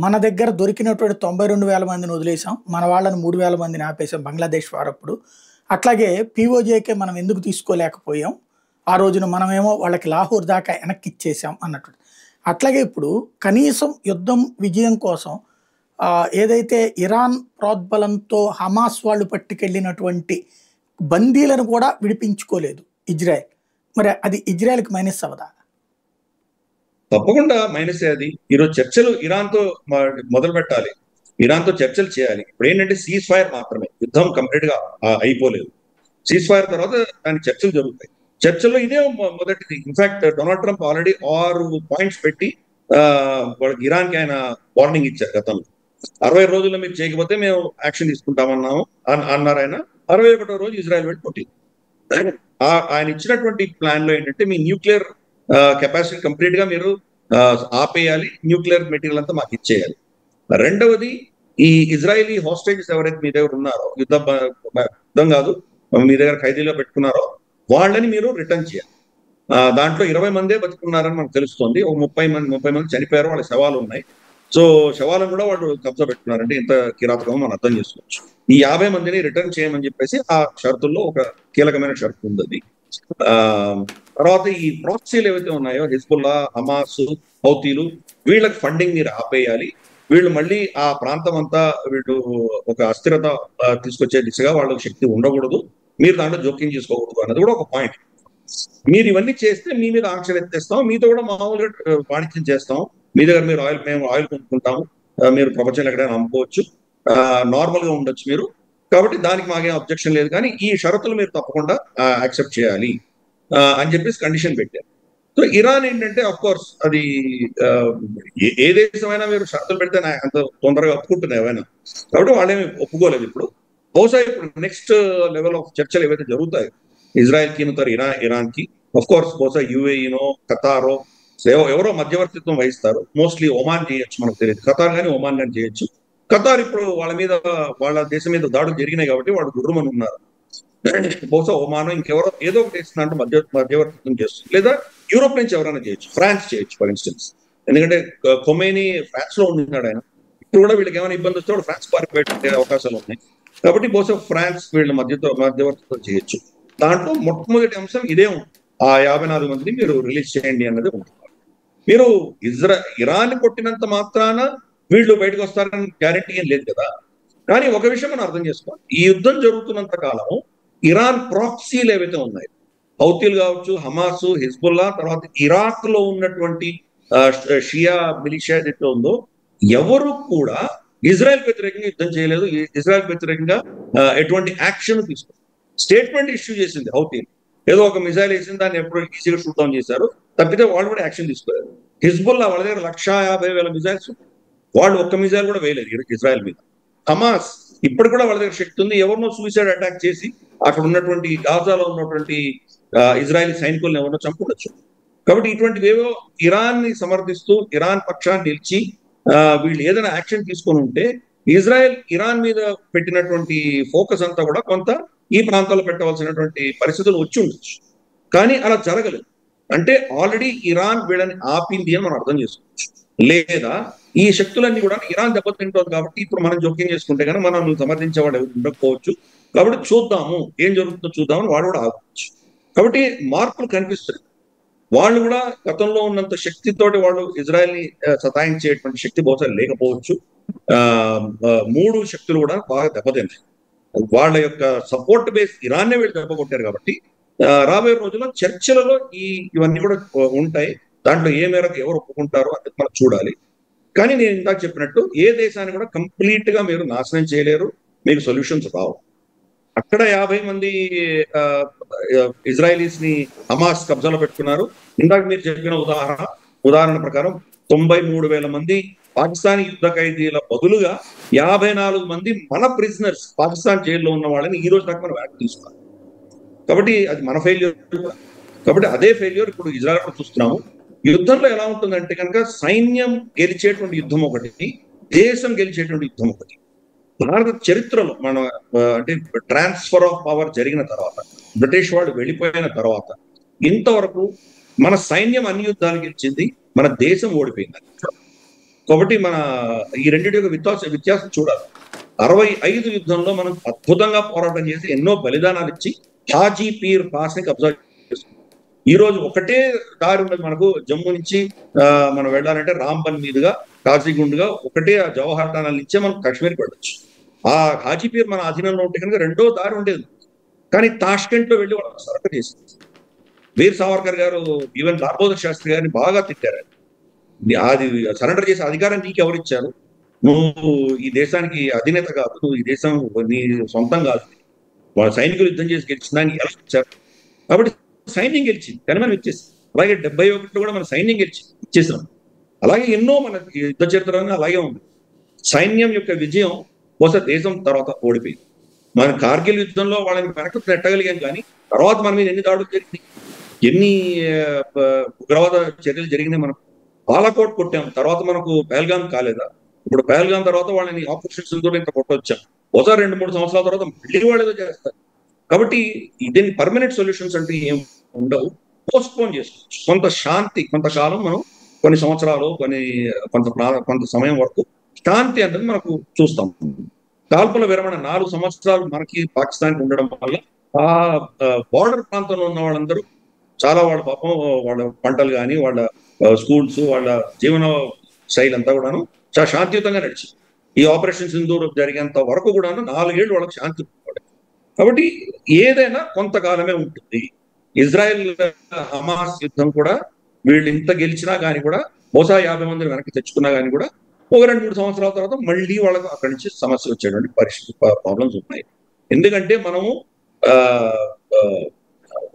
మన దగ్గర దొరికినటువంటి 92,000 మందిని వదిలేసాం, మన వాళ్ళని 3,000 మందిని ఆపేసాం బంగ్లాదేశ్ వారప్పుడు. అట్లాగే పీఓజేకే మనం ఎందుకు తీసుకోలేకపోయాం, ఆ రోజున మనమేమో వాళ్ళకి లాహోర్ దాకా వెనక్కి ఇచ్చేసాం అన్నట్టు. అట్లాగే ఇప్పుడు కనీసం యుద్ధం విజయం కోసం ఏదైతే ఇరాన్ ప్రోద్బలంతో హమాస్ వాళ్ళు పట్టుకెళ్ళినటువంటి బందీలను కూడా విడిపించుకోలేదు ఇజ్రాయెల్. మరి అది ఇజ్రాయెల్కి మైనస్ అవదా? తప్పకుండా మైనసే అది. ఈరోజు చర్చలు ఇరాన్తో మొదలు పెట్టాలి, ఇరాన్తో చర్చలు చేయాలి. ఇప్పుడు ఏంటంటే సీజ్ ఫైర్ మాత్రమే, యుద్ధం కంప్లీట్ గా అయిపోలేదు. సీజ్ ఫైర్ తర్వాత దానికి చర్చలు జరుగుతాయి. చర్చల్లో ఇదే మొదటిది. In fact Donald Trump already 6 points పెట్టి వాళ్ళకి ఇరాన్కి ఆయన వార్నింగ్ ఇచ్చారు గతంలో. 60 రోజుల్లో మీరు చేయకపోతే మేము యాక్షన్ తీసుకుంటామన్నాము అన్నారు ఆయన. 61వ రోజు ఇజ్రాయెల్ వెళ్ళి కొట్టింది. ఆయన ఇచ్చినటువంటి ప్లాన్ లో ఏంటంటే మీ న్యూక్లియర్ కెపాసిటీ కంప్లీట్ గా మీరు ఆపేయాలి, న్యూక్లియర్ మెటీరియల్ అంతా మాకు ఇచ్చేయాలి. రెండవది, ఈ ఇజ్రాయలీ హాస్టేజెస్ ఎవరైతే మీ దగ్గర ఉన్నారో, యుద్ధం కాదు మీ దగ్గర ఖైదీలో పెట్టుకున్నారో వాళ్ళని మీరు రిటర్న్ చేయాలి. దాంట్లో 20 మందే బతుకున్నారని మనకు తెలుస్తుంది. ఒక 30 మంది చనిపోయారు, వాళ్ళ శవాలు ఉన్నాయి. సో శవాలను కూడా వాళ్ళు కబ్జా పెట్టుకున్నారంటే ఇంత కిరాతకమో మనం అర్థం చేసుకోవచ్చు. ఈ 50 మందిని రిటర్న్ చేయమని చెప్పేసి ఆ షరతుల్లో ఒక కీలకమైన షరతు ఉంది అది. తర్వాత ఈ ప్రాక్సీలు ఏవైతే ఉన్నాయో, హిజ్బుల్లా, హమాస్, హౌతీలు, వీళ్ళకి ఫండింగ్ మీరు ఆపేయాలి. వీళ్ళు మళ్ళీ ఆ ప్రాంతం అంతా వీళ్ళు ఒక అస్థిరత తీసుకొచ్చే దిశగా వాళ్ళకి శక్తి ఉండకూడదు, మీరు దాంట్లో జోక్యం చేసుకోకూడదు అన్నది కూడా ఒక పాయింట్. మీరు ఇవన్నీ చేస్తే మీ మీద ఆంక్షలు ఎత్తేస్తాం, మీతో కూడా మామూలుగా వాణిజ్యం చేస్తాం, మీ దగ్గర మేము ఆయిల్ కొనుక్కుంటాము, మీరు ప్రపంచంలో ఎక్కడైనా అమ్ముకోవచ్చు, నార్మల్ గా ఉండొచ్చు మీరు, కాబట్టి దానికి మాకేం అబ్జెక్షన్ లేదు, కానీ ఈ షరతులు మీరు తప్పకుండా యాక్సెప్ట్ చేయాలి అని చెప్పేసి కండిషన్ పెట్టారు. సో ఇరాన్ ఏంటంటే అఫ్ కోర్స్ అది ఏ దేశమైనా మీరు షరతులు పెడితే అంత తొందరగా ఒప్పుకుంటున్నాయి ఏమైనా, కాబట్టి వాళ్ళేమి ఒప్పుకోలేదు. ఇప్పుడు బహుశా ఇప్పుడు నెక్స్ట్ లెవెల్ ఆఫ్ చర్చలు ఏవైతే జరుగుతాయి ఇజ్రాయెల్ కి ఇరాన్ కి, అఫ్ కోర్స్ బహుశా యుఏఈనో ఖతారో ఎవరో మధ్యవర్తిత్వం వహిస్తారు. మోస్ట్లీ ఒమాన్ చేయొచ్చు, మనకు తెలియదు. ఖతార్ కానీ ఒమాన్ కానీ చేయొచ్చు. ఖతార్ ఇప్పుడు వాళ్ళ దేశం మీద దాడులు జరిగినాయి కాబట్టి వాళ్ళు గుర్రమని ఉన్నారు. బహుశా ఒమానో ఇంకెవరో ఏదో ఒక దేశం అంటే మధ్యవర్తిత్వం చేస్తుంది, లేదా యూరోప్ నుంచి ఎవరైనా చేయొచ్చు, ఫ్రాన్స్ చేయొచ్చు ఫర్ ఇన్స్టెన్స్. ఎందుకంటే ఖొమైనీ ఫ్రాన్స్ లో ఉన్నాడు ఆయన. ఇప్పుడు కూడా వీళ్ళకి ఏమైనా ఇబ్బంది వస్తే వాళ్ళు ఫ్రాన్స్ పారిపోయే అవకాశాలు ఉన్నాయి. కాబట్టి బహుశా ఫ్రాన్స్ వీళ్ళ మధ్యవర్తిత్వం చేయొచ్చు. దాంట్లో మొట్టమొదటి అంశం ఇదే ఉంది, ఆ 54 మందిని మీరు రిలీజ్ చేయండి అన్నది ఉంటుంది. మీరు ఇరాన్ కొట్టినంత మాత్రాన వీళ్ళు బయటకు వస్తారని గ్యారెంటీ ఏం లేదు కదా. కానీ ఒక విషయం మనం అర్థం చేసుకోవాలి, ఈ యుద్ధం జరుగుతున్నంత కాలం ఇరాన్ ప్రాక్సీలు ఏవైతే ఉన్నాయో, హౌతీలు కావచ్చు, హమాస్, హిజ్బుల్లా, తర్వాత ఇరాక్ లో ఉన్నటువంటి షియా మిలిషియా ఏదైతే ఉందో, ఎవరు కూడా ఇజ్రాయెల్ వ్యతిరేకంగా యుద్ధం చేయలేదు, ఇజ్రాయెల్ వ్యతిరేకంగా ఎటువంటి యాక్షన్ తీసుకోలేదు. స్టేట్మెంట్ ఇష్యూ చేసింది హౌతీలు, ఏదో ఒక మిజైల్ వేసింది, దాన్ని ఎప్పుడు ఈజీగా షూట్ డౌన్ చేశారు తప్పితే వాళ్ళు కూడా యాక్షన్ తీసుకోలేదు. హిజ్బుల్లా వాళ్ళ దగ్గర 150,000 మిజైల్స్, వాళ్ళు ఒక్క మిజైల్ కూడా వేయలేదు ఇజ్రాయెల్ మీద. హమాస్ ఇప్పుడు కూడా వాళ్ళ దగ్గర శక్తి ఉంది, ఎవరినో సూసైడ్ అటాక్ చేసి అక్కడ ఉన్నటువంటి గాజాలో ఉన్నటువంటి ఇజ్రాయెలీ సైనికులను ఎవరినో చంపుకోవచ్చు. కాబట్టి ఇటువంటివేవో ఇరాన్ ని సమర్థిస్తూ ఇరాన్ పక్షాన్ని నిలిచి వీళ్ళు ఏదైనా యాక్షన్ తీసుకొని ఉంటే ఇరాన్ మీద పెట్టినటువంటి ఫోకస్ అంతా కూడా కొంత ఈ ప్రాంతాల్లో పెట్టవలసినటువంటి పరిస్థితులు వచ్చి ఉండొచ్చు. కానీ అలా జరగలేదు. అంటే ఆల్రెడీ ఇరాన్ వీళ్ళని ఆపింది అని మనం అర్థం చేసుకోవచ్చు. లేదా ఈ శక్తులన్నీ కూడా ఇరాన్ దెబ్బతింటుంది కాబట్టి ఇప్పుడు మనం జోక్యం చేసుకుంటే కానీ మనం సమర్థించే వాళ్ళు ఉండకపోవచ్చు. కాబట్టి చూద్దాము ఏం జరుగుతుందో చూద్దామని వాడు కూడా ఆగవచ్చు. కాబట్టి మార్పులు కనిపిస్తుంది. వాళ్ళు కూడా గతంలో ఉన్నంత శక్తితోటి వాళ్ళు ఇజ్రాయెల్ని సతాయించేటువంటి శక్తి బహుశా లేకపోవచ్చు. 3 శక్తులు కూడా బాగా దెబ్బతిన్నాయి. వాళ్ళ యొక్క సపోర్ట్ బేస్ ఇరాన్నే వీళ్ళు దెబ్బ కొట్టారు కాబట్టి రాబోయే రోజుల్లో చర్చలలో ఇవన్నీ కూడా ఉంటాయి. దాంట్లో ఏ మేరకు ఎవరు ఒప్పుకుంటారో అనేది మనం చూడాలి. కానీ నేను ఇందాక చెప్పినట్టు ఏ దేశాన్ని కూడా కంప్లీట్ గా మీరు నాశనం చేయలేరు, మీకు సొల్యూషన్స్ రావు. అక్కడ 50 మంది ఇజ్రాయలీస్ ని హమాస్ కబ్జాలో పెట్టుకున్నారు. ఇందాక మీరు చెప్పిన ఉదాహరణ ప్రకారం 93,000 మంది పాకిస్తానీ యుద్ధ ఖైదీల బదులుగా 54 మంది మన ప్రిజనర్స్ పాకిస్తాన్ జైల్లో ఉన్న వాళ్ళని ఈ రోజు దాకా మనం యాక్ట్ తీసుకున్నాం. కాబట్టి అది మన ఫెయిల్యూర్. కాబట్టి అదే ఫెయిల్యూర్ ఇప్పుడు ఇజ్రాయెల్ కూడా చూస్తున్నాము. యుద్ధంలో ఎలా ఉంటుందంటే కనుక సైన్యం గెలిచేటువంటి యుద్ధం ఒకటి, దేశం గెలిచేటువంటి యుద్ధం ఒకటి. భారత చరిత్రలో మన అంటే ట్రాన్స్ఫర్ ఆఫ్ పవర్ జరిగిన తర్వాత, బ్రిటిష్ వాళ్ళు వెళ్ళిపోయిన తర్వాత ఇంతవరకు మన సైన్యం అన్ని యుద్ధాలు గెలిచింది, మన దేశం ఓడిపోయింది. కాబట్టి మన ఈ రెండింటి యొక్క వ్యత్యాసం చూడాలి. 65 యుద్ధంలో మనం అద్భుతంగా పోరాటం చేసి ఎన్నో బలిదానాలు ఇచ్చి హాజీ పీర్ పాస్ ని కబ్జా చేసుకున్నాం. ఈ రోజు ఒకటే దారి ఉన్నది మనకు, జమ్మూ నుంచి మనం వెళ్ళాలంటే రాంబన్ మీదుగా కాజీగుండ్గా ఒకటే జవహర్ టనల్ నుంచే మనం కాశ్మీర్కి వెళ్ళొచ్చు. ఆ హాజీ పీర్ మన అధీనంలో ఉంటే కనుక రెండో దారి ఉండేది. కానీ తాష్కెంట్ లో వెళ్ళి వాళ్ళు సరఫరా చేసింది. వీర్ సావర్కర్ గారు ఈవెన్ లాల్ బహదూర్ శాస్త్రి గారిని బాగా తిట్టారు. అది సరెండర్ చేసే అధికారం నీకు ఎవరు ఇచ్చారు? నువ్వు ఈ దేశానికి అధినేత కాదు, నువ్వు ఈ దేశం నీ సొంతం కాదు, వాళ్ళ సైనికులు యుద్ధం చేసి గెలిచిందానికి ఎలా ఇచ్చారు? కాబట్టి సైన్యం గెలిచింది కానీ మనం ఇచ్చేసాం. అలాగే 71లో కూడా మన సైన్యం ఇచ్చేసాం. అలాగే ఎన్నో మన యుద్ధ చరిత్రలో అలాగే ఉంది. సైన్యం యొక్క విజయం బహుశా దేశం తర్వాత ఓడిపోయింది. మన కార్గిల్ యుద్ధంలో వాళ్ళని వెనక్కి నెట్టగలిగాం, కానీ తర్వాత మన మీద ఎన్ని దాడులు జరిగింది, ఎన్ని ఉగ్రవాద చర్యలు జరిగినాయి. మనం బాలాకోట్ కొట్టాం, తర్వాత మనకు పహల్గాం కాలేదా? ఇప్పుడు పహల్గాం తర్వాత వాళ్ళని ఆపరేషన్ సింధూర్ ఇంకా కొట్టొచ్చాం. ఒకసారి 2-3 సంవత్సరాల తర్వాత మళ్ళీ వాళ్ళు ఏదో చేస్తారు. కాబట్టి దీనికి పర్మనెంట్ సొల్యూషన్స్ అంటే ఏం ఉండవు. పోస్ట్ పోన్ చేసుకోవచ్చు. కొంత శాంతి, కొంతకాలం మనం కొన్ని సంవత్సరాలు కొంత సమయం వరకు శాంతి అనేది మనకు చూస్తాం. కాల్పుల విరమణ 4 సంవత్సరాలు మనకి పాకిస్తాన్కి ఉండడం వల్ల ఆ బార్డర్ ప్రాంతంలో ఉన్న వాళ్ళందరూ చాలా వాళ్ళ పాపం వాళ్ళ పంటలు కానీ వాళ్ళ స్కూల్స్ వాళ్ళ జీవన శైలి అంతా కూడాను చాలా శాంతియుతంగా నడిచింది. ఈ ఆపరేషన్ సింధూర్ జరిగేంత వరకు కూడాను 4 ఏళ్ళు వాళ్ళకి శాంతి. కాబట్టి ఏదైనా కొంతకాలమే ఉంటుంది. ఇజ్రాయెల్ హమాస్ యుద్ధం కూడా వీళ్ళు ఇంత గెలిచినా కానీ కూడా బహుశా 50 మందిని వెనక్కి తెచ్చుకున్నా కానీ కూడా ఒక 2-3 సంవత్సరాల తర్వాత మళ్ళీ వాళ్ళకు అక్కడి నుంచి సమస్య వచ్చేటువంటి ప్రాబ్లమ్స్ ఉన్నాయి. ఎందుకంటే మనము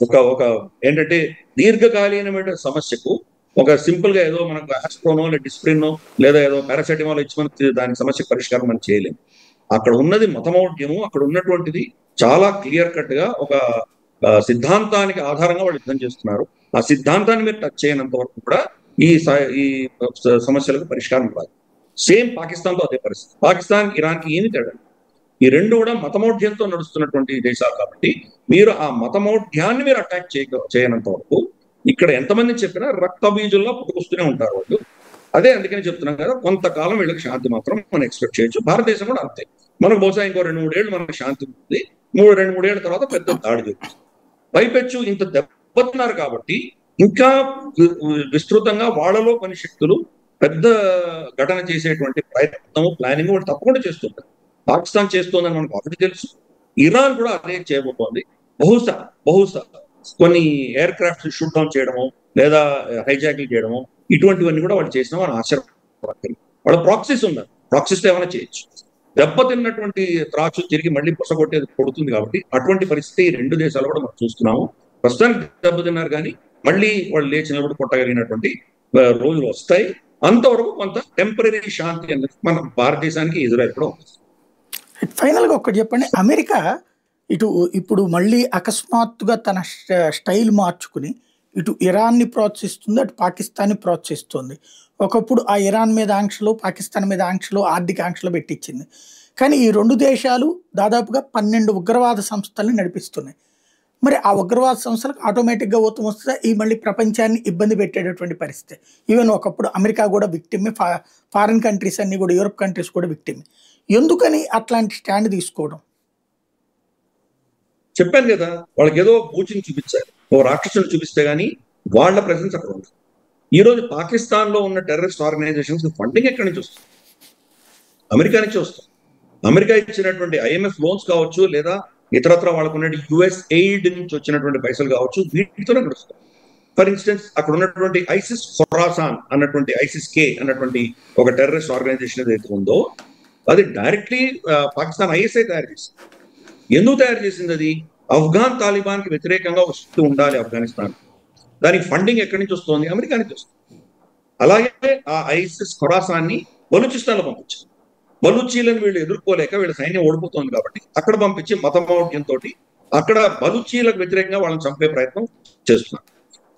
ఒక ఏంటంటే దీర్ఘకాలీనమైన సమస్యకు ఒక సింపుల్ గా ఏదో మనకు ఆస్ప్రోనో లేదా డిస్ప్రినో లేదా ఏదో పారాసెటమాల్ ఇచ్చి మనకి దాని సమస్య పరిష్కారం మనం చేయలేము. అక్కడ ఉన్నది మతమౌఢ్యము, అక్కడ ఉన్నటువంటిది చాలా క్లియర్ కట్ గా ఒక సిద్ధాంతానికి ఆధారంగా వాళ్ళు యుద్ధం చేస్తున్నారు. ఆ సిద్ధాంతాన్ని మీరు టచ్ చేయనంత వరకు కూడా ఈ సమస్యలకు పరిష్కారం రాదు. సేమ్ పాకిస్తాన్ తో అదే పరిస్థితి. పాకిస్తాన్ ఇరాన్కి ఏమి తేడా? ఈ రెండు కూడా మతమౌఢ్యంతో నడుస్తున్నటువంటి దేశాలు. కాబట్టి మీరు ఆ మతమౌఢ్యాన్ని మీరు అటాక్ చేయనంత వరకు ఇక్కడ ఎంతమంది చెప్పినా రక్త బీజుల్లో పుట్టుకొస్తూనే ఉంటారు వాళ్ళు. అదే అందుకని చెప్తున్నాం కదా, కొంతకాలం వీళ్ళకి శాంతి మాత్రం మనం ఎక్స్పెక్ట్ చేయొచ్చు. భారతదేశం కూడా అంతే. మనకు బహుశా ఇంకో 2-3 ఏళ్ళు మనకు శాంతి ఉంటుంది. 2-3 ఏళ్ల తర్వాత పెద్ద దాడి జరుగుతుంది. పైపెచ్చు ఇంత దెబ్బతున్నారు కాబట్టి ఇంకా విస్తృతంగా వాళ్ళలో కొన్ని శక్తులు పెద్ద ఘటన చేసేటువంటి ప్రయత్నము ప్లానింగ్ వాళ్ళు తప్పకుండా చేస్తుంటారు. పాకిస్తాన్ చేస్తోందని మనకు ఆల్రెడీ తెలుసు. ఇరాన్ కూడా అదే చేయబోతోంది. బహుశా కొన్ని ఎయిర్ క్రాఫ్ట్ షూట్ డౌన్ చేయడము లేదా హైజాకింగ్ చేయడము ఇటువంటివన్నీ కూడా వాళ్ళు చేసినా మనం ఆశ్చర్యపడతారు. వాళ్ళ ప్రాక్సీస్ ఉన్నారు, ప్రాక్సీస్ ఏమైనా చేయొచ్చు. దెబ్బతిన్నటువంటి త్రాచు తిరిగి మళ్ళీ పొసగొట్టేది కొడుతుంది. కాబట్టి అటువంటి పరిస్థితి 2 దేశాలు కూడా మనం చూస్తున్నాము. ప్రస్తుతానికి దెబ్బతిన్నారు కానీ మళ్ళీ వాళ్ళు లేచినప్పుడు కొట్టగలిగినటువంటి రోజులు వస్తాయి. అంతవరకు కొంత టెంపరీ శాంతి అనేది మన భారతదేశానికి ఇజ్రాయెల్ కూడా ఉంది. ఫైనల్ గా ఒకటి చెప్పండి, అమెరికా ఇప్పుడు మళ్ళీ అకస్మాత్తుగా తన స్టైల్ మార్చుకుని ఇటు ఇరాన్ని ప్రోత్సహిస్తుంది, అటు పాకిస్తాన్ని ప్రోత్సహిస్తుంది. ఒకప్పుడు ఆ ఇరాన్ మీద ఆంక్షలు, పాకిస్తాన్ మీద ఆంక్షలు, ఆర్థిక ఆంక్షలు పెట్టించింది. కానీ ఈ 2 దేశాలు దాదాపుగా 12 ఉగ్రవాద సంస్థల్ని నడిపిస్తున్నాయి. మరి ఆ ఉగ్రవాద సంస్థలకు ఆటోమేటిక్గా ఊతం వస్తే ఈ మళ్ళీ ప్రపంచాన్ని ఇబ్బంది పెట్టేటటువంటి పరిస్థితి. ఈవెన్ ఒకప్పుడు అమెరికా కూడా విక్టిమ్, ఫారిన్ కంట్రీస్ అన్ని కూడా, యూరోప్ కంట్రీస్ కూడా విక్టిమ్. ఎందుకని అట్లాంటి స్టాండ్ తీసుకోవడం? చెప్పాను కదా, వాళ్ళకి ఏదో బూచిని చూపించాలి, ఓ రాక్షసుని చూపిస్తే గానీ వాళ్ళ ప్రెసెన్స్ అక్కడ ఉంది. ఈ రోజు పాకిస్తాన్ లో ఉన్న టెర్రరిస్ట్ ఆర్గనైజేషన్స్ ఫండింగ్ ఎక్కడి నుంచి వస్తుంది? అమెరికా నుంచి వస్తుంది. అమెరికా ఇచ్చినటువంటి IMF లోన్స్ కావచ్చు, లేదా ఇతరత్ర వాళ్ళకు ఉన్న US ఎయిడ్ నుంచి వచ్చినటువంటి పైసలు కావచ్చు, వీటితోనే నడుస్తుంది. ఫర్ ఇన్స్టెన్స్ అక్కడ ఉన్నటువంటి ఐసిస్ ఖొరాసాన్ అన్నటువంటి ISIS-K అన్నటువంటి ఒక టెర్రరిస్ట్ ఆర్గనైజేషన్ ఏదైతే ఉందో అది డైరెక్ట్లీ పాకిస్తాన్ ISI తయారు చేసింది. ఎందుకు తయారు చేసింది? అది ఆఫ్ఘాన్ తాలిబాన్కి వ్యతిరేకంగా ఒక శక్తి ఉండాలి ఆఫ్ఘనిస్తాన్. దానికి ఫండింగ్ ఎక్కడి నుంచి వస్తుంది? అమెరికా నుంచి వస్తుంది. అలాగే ఆ ఐసిస్ ఖొరాసాన్ని బలూచిస్తాన్లో పంపించారు. బలూచీలను వీళ్ళు ఎదుర్కోలేక వీళ్ళ సైన్యం ఓడిపోతుంది కాబట్టి అక్కడ పంపించి మతమౌఢ్యంతో అక్కడ బలూచీలకు వ్యతిరేకంగా వాళ్ళని చంపే ప్రయత్నం చేస్తున్నారు.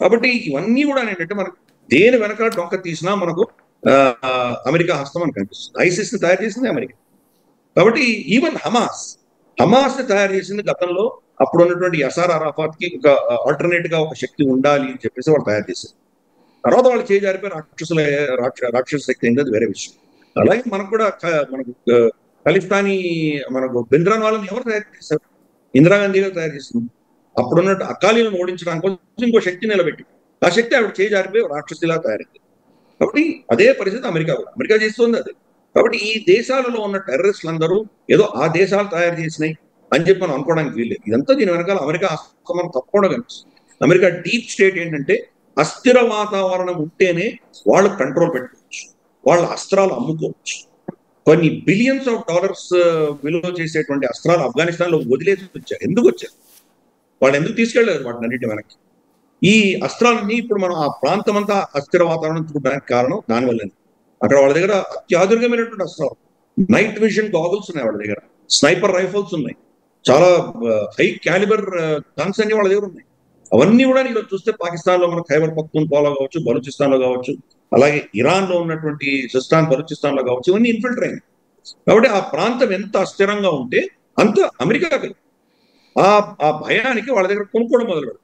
కాబట్టి ఇవన్నీ కూడా ఏంటంటే మనకు దేని వెనకాల డొంక తీసినా మనకు అమెరికా హస్తం అని కనిపిస్తుంది. ఐసిస్ ని తయారు చేసింది అమెరికా. కాబట్టి ఈవెన్ హమాస్ ని తయారు చేసింది గతంలో అప్పుడు ఉన్నటువంటి యసార్ అరాఫాత్ కి ఒక ఆల్టర్నేట్ గా ఒక శక్తి ఉండాలి అని చెప్పేసి వాళ్ళు తయారు చేశారు. తర్వాత వాళ్ళు చేజారిపోయి రాక్షస శక్తి అయింది, అది వేరే విషయం. అలాగే మనకు కూడా మనకు ఖలిస్తానీ మనకు బింద్రాన్ వాళ్ళని ఎవరు తయారు చేశారు? ఇందిరాగాంధీ గారు తయారు చేసింది. అప్పుడున్నట్టు అకాలీలను ఓడించడానికి కోసం ఇంకో శక్తి నిలబెట్టి ఆ శక్తి ఆవిడ చేజారిపోయి రాక్షసిలా తయారైంది. కాబట్టి అదే పరిస్థితి అమెరికా చేస్తుంది అదే. కాబట్టి ఈ దేశాలలో ఉన్న టెర్రరిస్టులు అందరూ ఏదో ఆ దేశాలు తయారు చేసినాయి అని చెప్పి మనం అనుకోవడానికి వీల్లేదు. ఇదంతా దీని వెనకాల అమెరికా హస్తం తప్పకుండా కనిపిస్తుంది. అమెరికా డీప్ స్టేట్ ఏంటంటే అస్థిర వాతావరణం ఉంటేనే వాళ్ళు కంట్రోల్ పెట్టుకోవచ్చు, వాళ్ళ అస్త్రాలు అమ్ముకోవచ్చు. కొన్ని బిలియన్స్ ఆఫ్ డాలర్స్ విలువ చేసేటువంటి అస్త్రాలు ఆఫ్ఘనిస్తాన్ లో వదిలేసి వచ్చారు. ఎందుకు వచ్చారు? వాళ్ళు ఎందుకు తీసుకెళ్లేదు వాటిని అన్నింటి వెనక్కి? ఈ అస్త్రాలన్నీ ఇప్పుడు మనం ఆ ప్రాంతం అంతా అస్థిర వాతావరణం చూడడానికి కారణం దానివల్లనే. అక్కడ వాళ్ళ దగ్గర అత్యాధునికమైనటువంటి అస్త్రాలు, నైట్ విజన్ గాగుల్స్ ఉన్నాయి వాళ్ళ దగ్గర, స్నైపర్ రైఫల్స్ ఉన్నాయి, చాలా హై క్యాలిబర్ గన్స్ అన్ని వాళ్ళ దగ్గర ఉన్నాయి. అవన్నీ కూడా ఈరోజు చూస్తే పాకిస్తాన్ లో మన ఖైబర్ పఖ్తూన్ఖ్వాలో కావచ్చు, బలూచిస్తాన్ లో కావచ్చు, అలాగే ఇరాన్ లో ఉన్నటువంటి సిస్తాన్ బలూచిస్తాన్ లో కావచ్చు, ఇవన్నీ ఇన్ఫిల్టర్ అయింది. కాబట్టి ఆ ప్రాంతం ఎంత అస్థిరంగా ఉంటే అంత అమెరికాకి ఆ భయానికి వాళ్ళ దగ్గర కొనుక్కోవడం మొదలు పెడతారు.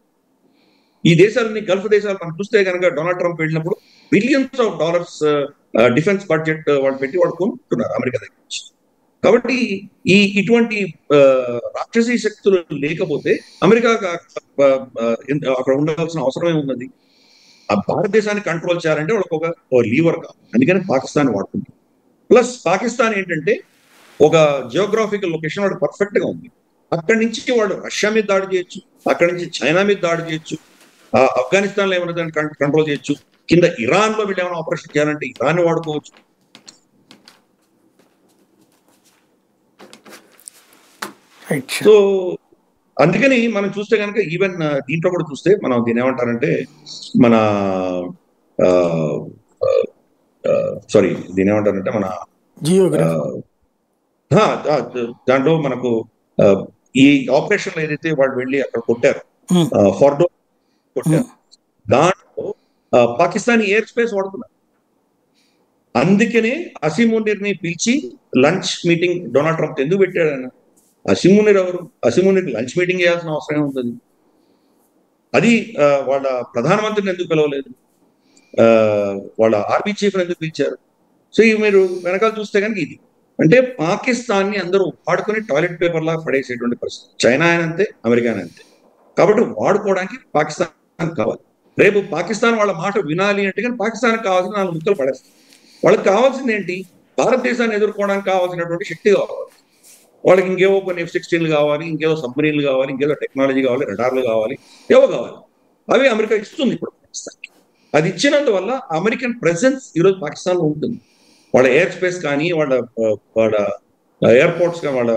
ఈ దేశాలని గల్ఫ్ దేశాలు మనం చూస్తే కనుక డొనాల్డ్ ట్రంప్ వెళ్ళినప్పుడు billions of dollars defence budget వాళ్ళు పెట్టి వాళ్ళు కొనుక్కుంటున్నారు అమెరికా దగ్గర నుంచి. కాబట్టి ఇటువంటి రాక్షసీ శక్తులు లేకపోతే అమెరికా అక్కడ ఉండాల్సిన అవసరమే ఉన్నది. ఆ భారతదేశాన్ని కంట్రోల్ చేయాలంటే వాళ్ళకి ఒక లీవర్ కావాలి. అందుకని పాకిస్తాన్ వాడుతుంది. ప్లస్ పాకిస్తాన్ ఏంటంటే ఒక జియోగ్రాఫికల్ లొకేషన్ వాడు పర్ఫెక్ట్ గా ఉంది. అక్కడి నుంచి వాడు రష్యా మీద దాడి చేయొచ్చు, అక్కడి నుంచి చైనా మీద దాడి చేయొచ్చు, ఆఫ్ఘనిస్తాన్ లో ఏమైనా దాన్ని కంట్రోల్ చేయొచ్చు, కింద ఇరాన్ లో వీళ్ళు ఏమైనా ఆపరేషన్ చేయాలంటే ఇరాన్ వాడుకోవచ్చు. సో అందుకని మనం చూస్తే కనుక ఈవెన్ దీంట్లో కూడా చూస్తే మనం దీని ఏమంటారంటే మన సారీ దీని ఏమంటారంటే మన దాంట్లో మనకు ఈ ఆపరేషన్ లో ఏదైతే వాళ్ళు వెళ్ళి అక్కడ కొట్టారు, ఫార్డో కొట్టారు, దాంట్లో పాకిస్తానీ ఎయిర్ స్పేస్ వాడుతున్నారు. అందుకనే అసీమ్ మునీర్ ని పిలిచి లంచ్ మీటింగ్ డొనాల్డ్ ట్రంప్ ఎందుకు పెట్టాడు ఆయన? అసీమ్ మునీర్ ఎవరు? అసీమ్ మునీర్ లంచ్ మీటింగ్ చేయాల్సిన అవసరం ఉంటుంది. అది వాళ్ళ ప్రధానమంత్రిని ఎందుకు పిలవలేదు? వాళ్ళ ఆర్మీ చీఫ్ ఎందుకు పిలిచారు? సో ఇవి మీరు వెనకాల చూస్తే కనుక ఇది అంటే పాకిస్తాన్ ని అందరూ వాడుకొని టాయిలెట్ పేపర్ లాగా పడేసేటువంటి పరిస్థితి. చైనా అంతే, అమెరికా అంతే. కాబట్టి వాడుకోవడానికి పాకిస్తాన్ కావాలి. రేపు పాకిస్తాన్ వాళ్ళ మాట వినాలి అంటే కానీ పాకిస్తాన్కి కావాల్సిన 4 ముక్కలు పడేస్తారు. వాళ్ళకి కావాల్సింది ఏంటి? భారతదేశాన్ని ఎదుర్కోవడానికి కావాల్సినటువంటి శక్తి కావాలి. వాళ్ళకి ఇంకేవో కొన్ని F-16లు కావాలి, ఇంకేదో సబ్మరీన్లు కావాలి, ఇంకేదో టెక్నాలజీ కావాలి, రడార్లు కావాలి, ఏవో కావాలి. అవి అమెరికా ఇస్తుంది ఇప్పుడు పాకిస్తాన్కి. అది ఇచ్చినందువల్ల అమెరికన్ ప్రెసెన్స్ ఈరోజు పాకిస్తాన్లో ఉంటుంది. వాళ్ళ ఎయిర్ స్పేస్ కానీ, వాళ్ళ ఎయిర్పోర్ట్స్ కానీ, వాళ్ళ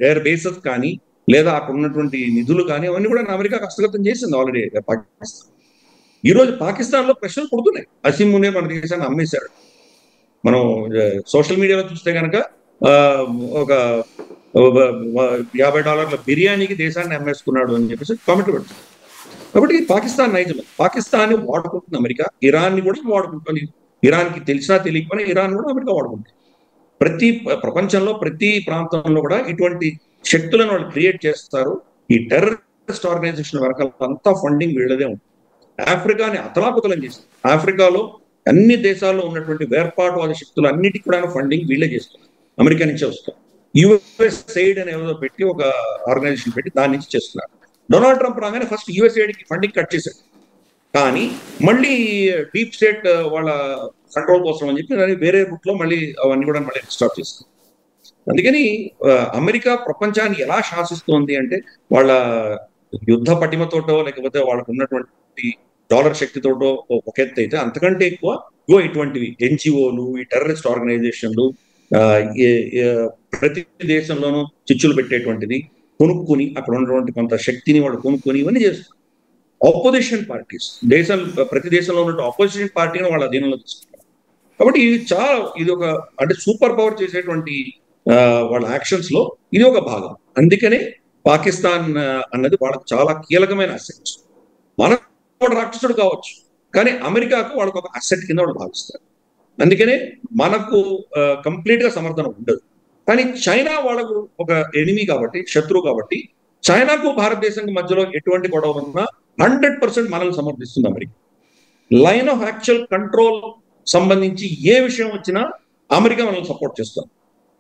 ఎయిర్ బేసెస్ కానీ, లేదా అక్కడ ఉన్నటువంటి నిధులు కానీ అవన్నీ కూడా అమెరికా హస్తగతం చేసింది ఆల్రెడీ పాకిస్తాన్. ఈరోజు పాకిస్తాన్ లో ప్రశ్నలు పుడుతున్నాయి. అసీమ్ మునీర్ మన దేశాన్ని అమ్మేశాడు. మనం సోషల్ మీడియాలో చూస్తే కనుక ఒక $50 బిర్యానీకి దేశాన్ని అమ్మేసుకున్నాడు అని చెప్పేసి కామెంట్లు పెడుతుంది. కాబట్టి పాకిస్తాన్ నైజమే. పాకిస్తాన్ వాడుకుంటుంది అమెరికా, ఇరాన్ ని కూడా వాడుకుంటుంది. ఇరాన్ కి తెలిసినా తెలియకపోయినా ఇరాన్ కూడా అమెరికా వాడుకుంటుంది. ప్రపంచంలో ప్రతి ప్రాంతంలో కూడా ఇటువంటి శక్తులను వాళ్ళు క్రియేట్ చేస్తారు. ఈ టెర్రరిస్ట్ ఆర్గనైజేషన్ వరకు అంతా ఫండింగ్ వీళ్ళదే ఉంటుంది. ఆఫ్రికాని అతలాకుతలం చేస్తుంది. ఆఫ్రికాలో అన్ని దేశాల్లో ఉన్నటువంటి వేర్పాటువాద శక్తులు అన్నిటికీ కూడా ఫండింగ్ వీళ్ళే చేస్తున్నారు, అమెరికా నుంచే వస్తారు. యుఎస్ఎయిడ్ అని ఏదో పెట్టి ఒక ఆర్గనైజేషన్ పెట్టి దాని నుంచి చేస్తున్నారు. డొనాల్డ్ ట్రంప్ రాగానే ఫస్ట్ యుఎస్ఎయిడ్కి ఫండింగ్ కట్ చేశాడు. కానీ మళ్ళీ డీప్ స్టేట్ వాళ్ళ కంట్రోల్ కోసం అని చెప్పి వేరే రూట్ లో మళ్ళీ అవన్నీ కూడా మళ్ళీ స్టార్ట్ చేస్తారు. అందుకని అమెరికా ప్రపంచాన్ని ఎలా శాసిస్తోంది అంటే వాళ్ళ యుద్ధ పటిమతోటో లేకపోతే వాళ్ళకు ఉన్నటువంటి డాలర్ శక్తితోటో ఒక ఎత్తు అయితే, అంతకంటే ఎక్కువ ఇటువంటివి ఎన్జిఓలు, ఈ టెర్రరిస్ట్ ఆర్గనైజేషన్లు, ప్రతి దేశంలోనూ చిచ్చులు పెట్టేటువంటిది, కొనుక్కొని అక్కడ ఉన్నటువంటి కొంత శక్తిని వాళ్ళు కొనుక్కొని ఇవన్నీ చేస్తారు. ఆపోజిషన్ పార్టీస్ ప్రతి దేశంలో ఉన్న ఆపోజిషన్ పార్టీని వాళ్ళ అధీనంలో తీసుకుంటారు. కాబట్టి ఇది ఒక అంటే సూపర్ పవర్ చేసేటువంటి వాళ్ళ యాక్షన్స్ లో ఇది ఒక భాగం. అందుకనే పాకిస్తాన్ అన్నది వాళ్ళకి చాలా కీలకమైన అసెట్. వాడు రాక్షసుడు కావచ్చు, కానీ అమెరికాకు వాళ్ళకు ఒక అసెట్ కింద వాళ్ళు భావిస్తారు. అందుకనే మనకు కంప్లీట్ గా సమర్థన ఉండదు. కానీ చైనా వాళ్ళకు ఒక ఎనిమి కాబట్టి, శత్రువు కాబట్టి, చైనాకు భారతదేశానికి మధ్యలో ఎటువంటి గొడవ ఉన్నా 100% మనల్ని సమర్థిస్తుంది America. Line of actual control సంబంధించి ఏ విషయం వచ్చినా అమెరికా మనల్ని సపోర్ట్ చేస్తుంది,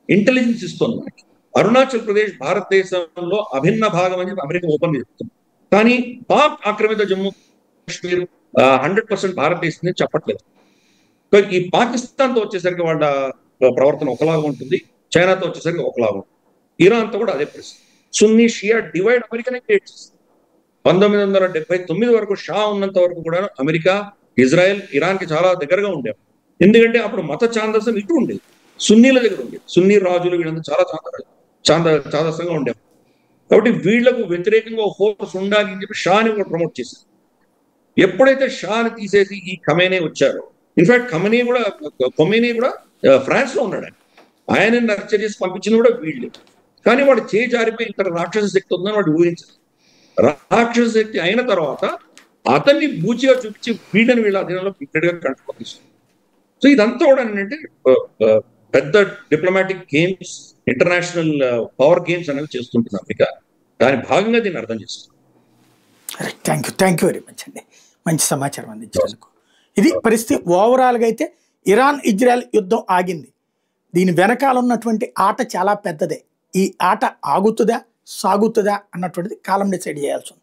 ఇంటెలిజెన్స్ ఇస్తుంది మనకి. అరుణాచల్ ప్రదేశ్ భారతదేశంలో అభిన్న భాగం అని చెప్పి అమెరికా ఓపెన్ చేస్తుంది. కానీ పాక్ ఆక్రమిత జమ్మూ కాశ్మీర్ 100% భారతదేశం చెప్పట్లేదు. ఈ పాకిస్తాన్తో వచ్చేసరికి వాళ్ళ ప్రవర్తన ఒకలాగా ఉంటుంది, చైనాతో వచ్చేసరికి ఒకలాగా ఉంటుంది. ఇరాన్తో కూడా అదే పరిస్థితి. సున్నీ షియా డివైడ్ అమెరికానే క్రియేట్ చేస్తుంది. 1979 వరకు షా ఉన్నంత వరకు కూడా అమెరికా, ఇజ్రాయెల్ ఇరాన్కి చాలా దగ్గరగా ఉండేవి. ఎందుకంటే అప్పుడు మత ఛాందసం ఇటు ఉండేది, సున్నీల దగ్గర ఉండేది. సున్నీ రాజులు వీళ్ళంతా చాలా ఛాందసంగా ఉండేవి. కాబట్టి వీళ్లకు వ్యతిరేకంగా ఫోర్స్ ఉండాలి అని చెప్పి షాని కూడా ప్రమోట్ చేశారు. ఎప్పుడైతే షాని తీసేసి ఈ ఖమేనీ వచ్చారో, ఇన్ఫాక్ట్ ఖొమేనీ కూడా ఫ్రాన్స్ లో ఉన్నాడు. ఆయన నర్చర్ చేసి పంపించింది కూడా వీళ్ళే. కానీ వాడు చేయి జారిపోయి ఇంత రాక్షస శక్తి ఉందని వాడు ఊహించారు. రాక్షస శక్తి అయిన తర్వాత అతన్ని బూచిగా చూపించి వీళ్ళ అధీనంలో బిగ్గరగా కంట్రోల్ తీసుకుంది. సో ఇదంతా కూడా ఏంటంటే పెద్ద diplomatic games, international power games అనేవి చేస్తుంటుంది అమెరికా. దాని భాగంగా దీన్ని అర్థం చేస్తుంది. థ్యాంక్ యూ వెరీ మచ్ అండి, మంచి సమాచారం అందించినందుకు. ఇది పరిస్థితి. ఓవరాల్గా అయితే ఇరాన్ ఇజ్రాయెల్ యుద్ధం ఆగింది. దీని వెనకాల ఉన్నటువంటి ఆట చాలా పెద్దదే. ఈ ఆట ఆగుతుందా సాగుతుందా అన్నటువంటిది కాలం డిసైడ్ చేయాల్సి ఉంది.